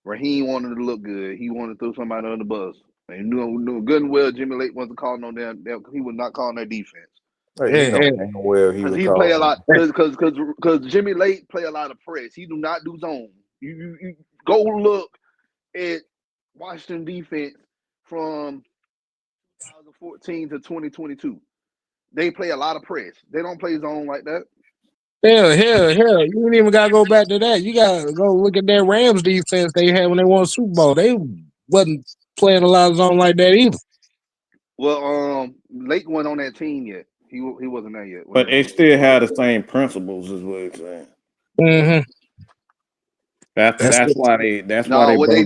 Raheem wanted to look good. He wanted to throw somebody under the bus. And knew good and well Jimmy Lake wasn't calling on them. He was not calling their defense. Because he play a lot. Because Jimmy Lake play a lot of press. He do not do zone. You go look at Washington defense from 2014 to 2022. They play a lot of press. They don't play zone like that. Hell. You ain't even gotta go back to that. You gotta go look at that Rams defense they had when they won Super Bowl. They wasn't playing a lot of zone like that either. Well, Lake wasn't on that team yet. He wasn't there yet. But they still had the same principles, is what it's saying. Mm-hmm. That's why they what they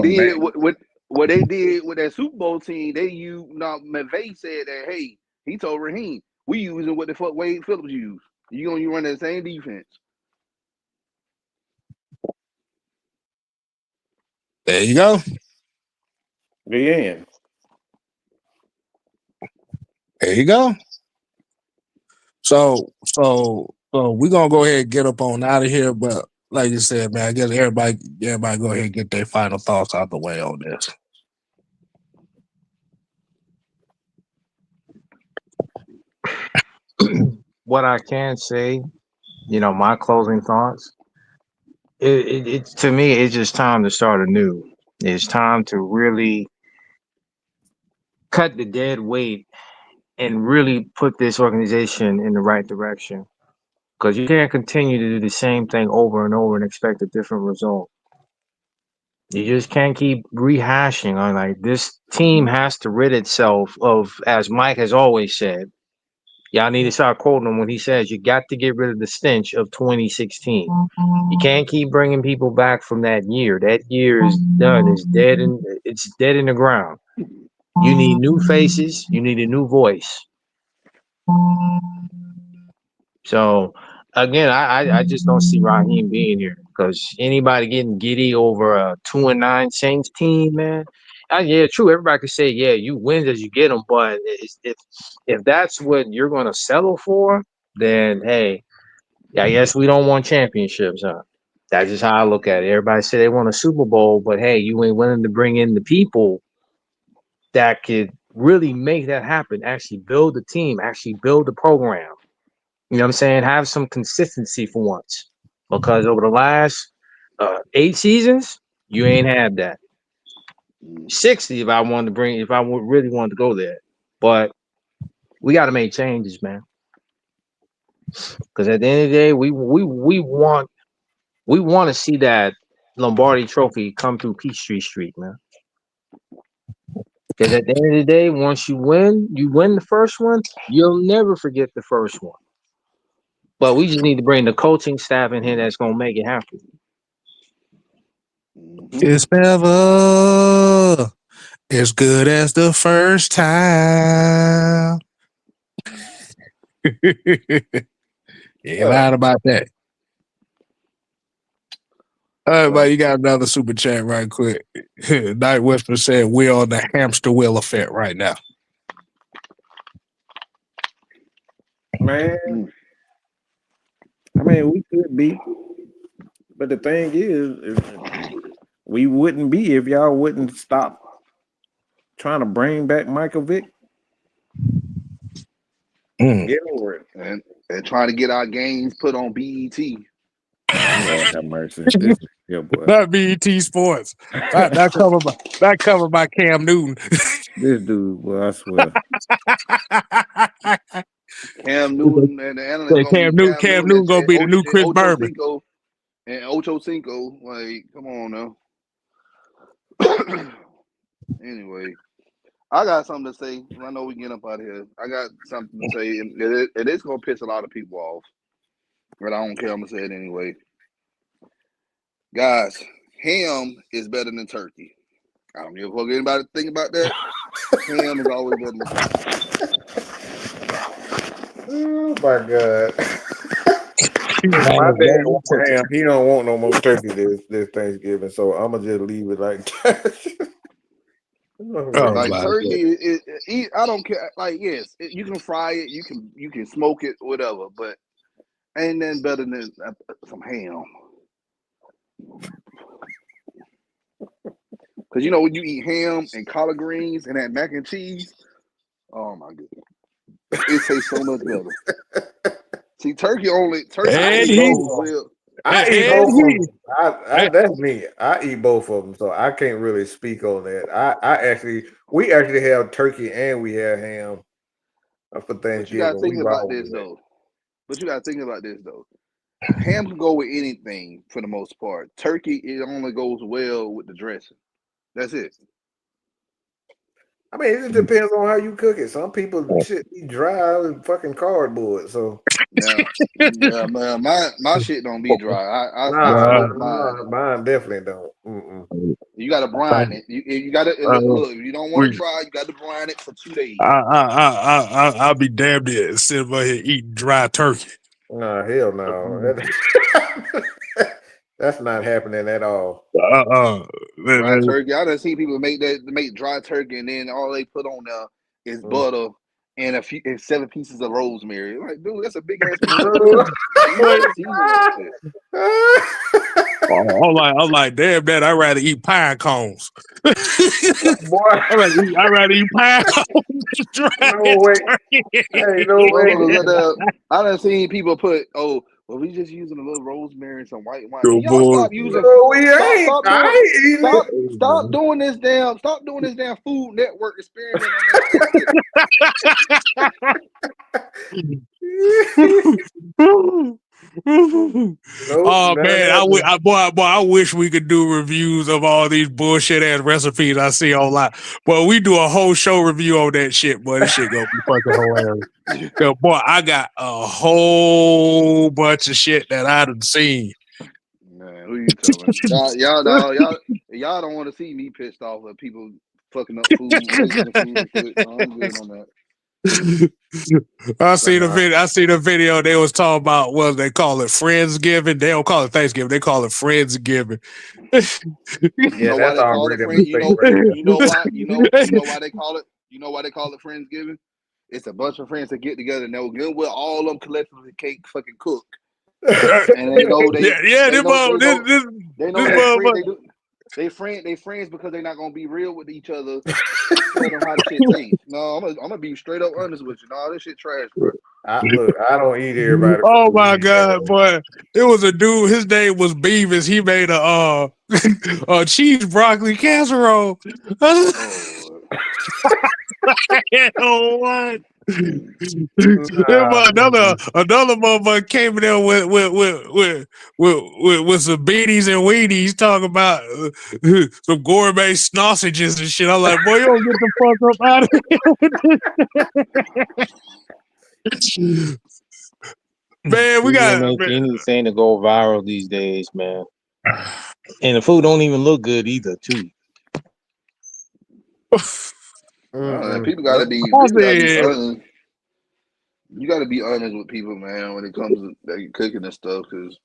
did with that Super Bowl team, McVay said that, hey, he told Raheem, we using what the fuck Wade Phillips used. You run that same defense. There you go. Yeah. There you go. So we're gonna go ahead and get up on out of here, but like you said, man, I guess everybody go ahead and get their final thoughts out the way on this. What I can say, my closing thoughts. It to me, it's just time to start anew. It's time to really cut the dead weight and really put this organization in the right direction. Because you can't continue to do the same thing over and over and expect a different result. You just can't keep rehashing on like this team has to rid itself of, as Mike has always said. Y'all need to start quoting him when he says you got to get rid of the stench of 2016. You can't keep bringing people back from that year. That year is done. It's dead in the ground. You need new faces. You need a new voice. So again, I just don't see Raheem being here because anybody getting giddy over a 2-9 Saints team, man. Yeah, true. Everybody could say, yeah, you win as you get them, but if that's what you're going to settle for, then hey, I guess we don't want championships, huh? That's just how I look at it. Everybody say they want a Super Bowl, but hey, you ain't willing to bring in the people that could really make that happen. Actually build the team. Actually build the program. You know what I'm saying? Have some consistency for once, because over the last 8 seasons, you ain't had that. 60 if I really wanted to go there, but we got to make changes, man. Because at the end of the day, we want to see that Lombardi Trophy come through Peachtree Street, man. Because at the end of the day, once you win the first one, you'll never forget the first one. But we just need to bring the coaching staff in here that's gonna make it happen. It's never as good as the first time. Ain't lying about that. All right, man, you got another super chat right quick. Night Whisper said we're on the hamster wheel effect right now. Man, I mean, we could be, but the thing is we wouldn't be if y'all wouldn't stop trying to bring back Michael Vick. Get over it. And trying to get our games put on BET. Lord have mercy. This is boy. Not BET Sports. Not covered by Cam Newton. This dude, boy, I swear. Cam Newton and the analyst Cam Newton gonna be the new Chris Berman. And Ocho Cinco. Like, come on now. Anyway, I got something to say. I know we get up out of here. I got something to say, and it is gonna piss a lot of people off. But I don't care. I'm gonna say it anyway. Guys, ham is better than turkey. I don't give a fuck anybody think about that. Ham is always better than turkey. Oh my God. My dad wants ham. He don't want no more turkey this Thanksgiving, so I'm gonna just leave it like that. Like turkey, I don't care. Like, yes, you can fry it, you can smoke it, whatever, but ain't nothing better than some ham. Because when you eat ham and collard greens and that mac and cheese, oh my goodness, it tastes so much better. See, turkey. I eat both of them. That's me. I eat both of them, so I can't really speak on that. We actually have turkey and we have ham for Thanksgiving. But you gotta think about this though. Ham can go with anything for the most part. Turkey, it only goes well with the dressing. That's it. I mean, it just depends on how you cook it. Some people shit eat dry with fucking cardboard. So yeah, man, my shit don't be dry. Mine definitely don't. Mm-mm. You gotta brine it. You gotta look. If you don't want it dry, you got to brine it for 2 days. I'll be damned if sitting over here eating dry turkey. No, hell no. That's not happening at all. Dry turkey. I done seen people make dry turkey, and then all they put on there is butter and 7 pieces of rosemary. Like, dude, that's a big ass piece of I'm like, damn, man, I'd rather eat pine cones. Boy, I'd rather eat pine cones. No way. I done seen people put, well, we just using a little rosemary and some white wine. Yo, Y'all stop using. No, we ain't. Stop doing this damn. Stop doing this damn Food Network experiment. Man, I wish we could do reviews of all these bullshit ass recipes I see online. But we do a whole show review on that shit, boy. This shit gonna be fucking hilarious. Cause boy, I got a whole bunch of shit that I done seen. Man, who you telling? y'all don't want to see me pissed off with people fucking up food. And shit. No, I'm good on that. I seen a video. They was talking about what they call it, Friendsgiving. They don't call it Thanksgiving. They call it Friendsgiving. You know why they call it Friendsgiving? You know why they call it? You know why they call it Friendsgiving? It's a bunch of friends that get together and they'll get with all of them collectively cake fucking cook. And they know they friends because they're not gonna be real with each other. Tell them how the shit tastes. No, I'm gonna be straight up honest with you. No, this shit trash, bro. I don't eat everybody. Oh my god, boy! It was a dude. His name was Beavis. He made a cheese broccoli casserole. What? Another motherfucker came in there with some beanies and weenies talking about some gourmet sausages and shit. I'm like, boy, you don't get the fuck up out of here. Man, we got anything to go viral these days, man. And the food don't even look good either, too. People gotta be honest. You gotta be honest with people, man, when it comes to cooking and stuff, because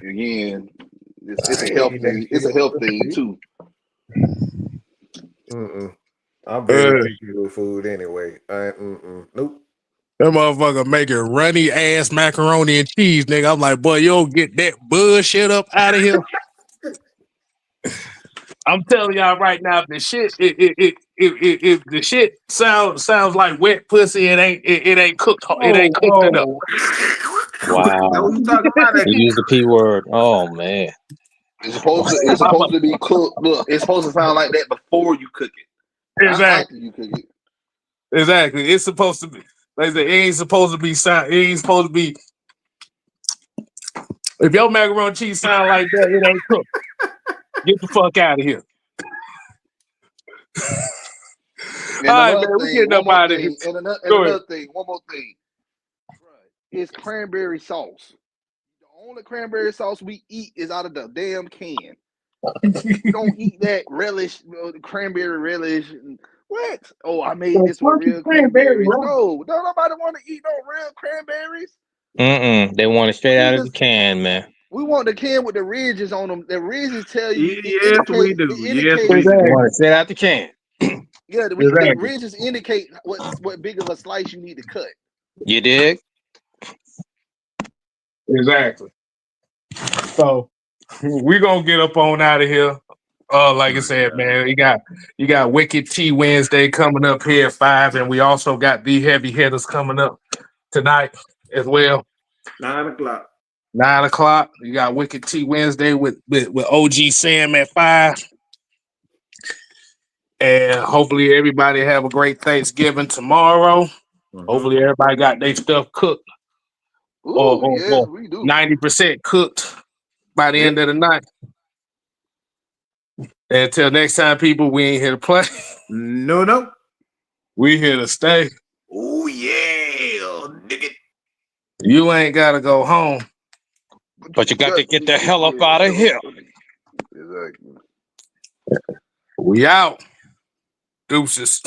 again, it's a health thing. It's a health thing too. I'm very picky with food anyway. Nope. That motherfucker making runny ass macaroni and cheese, nigga. I'm like, boy, you don't get that bullshit up out of here. I'm telling y'all right now, if the shit, if the shit sounds like wet pussy, it ain't cooked. It ain't cooked enough. Wow. What you talking about? You use the P word. Oh man. It's supposed to be cooked. Look, it's supposed to sound like that before you cook it. Exactly. Not after you cook it. Exactly. It's supposed to be. Like I said, it ain't supposed to be. It ain't supposed to be. If your macaroni and cheese sound like that, it ain't cooked. Get the fuck out of here. And all right, another man, we thing, getting up one more out of thing, here. and one more thing. It's cranberry sauce. The only cranberry sauce we eat is out of the damn can. We don't eat that relish, cranberry relish. What? Oh, I made this with real cranberries. No, don't nobody want to eat no real cranberries. They want it straight out of the can, man. We want the can with the ridges on them. The ridges tell you. Yes, we do. Yes, we They do. want it straight out the can. Yeah, the ridges indicate what big of a slice you need to cut. You dig? Exactly. So we're gonna get up on out of here. Like I said, man, you got Wicked Tea Wednesday coming up here at 5, and we also got the heavy hitters coming up tonight as well. 9 o'clock. 9 o'clock. You got Wicked Tea Wednesday with OG Sam at 5. And hopefully everybody have a great Thanksgiving tomorrow. Hopefully everybody got their stuff cooked. Ooh, yes, we do. 90% cooked by the end of the night. And until next time, people, we ain't here to play. No. We here to stay. Oh yeah, nigga. You ain't gotta go home. But you got to get the hell up out of here. Exactly. We out. Deuces.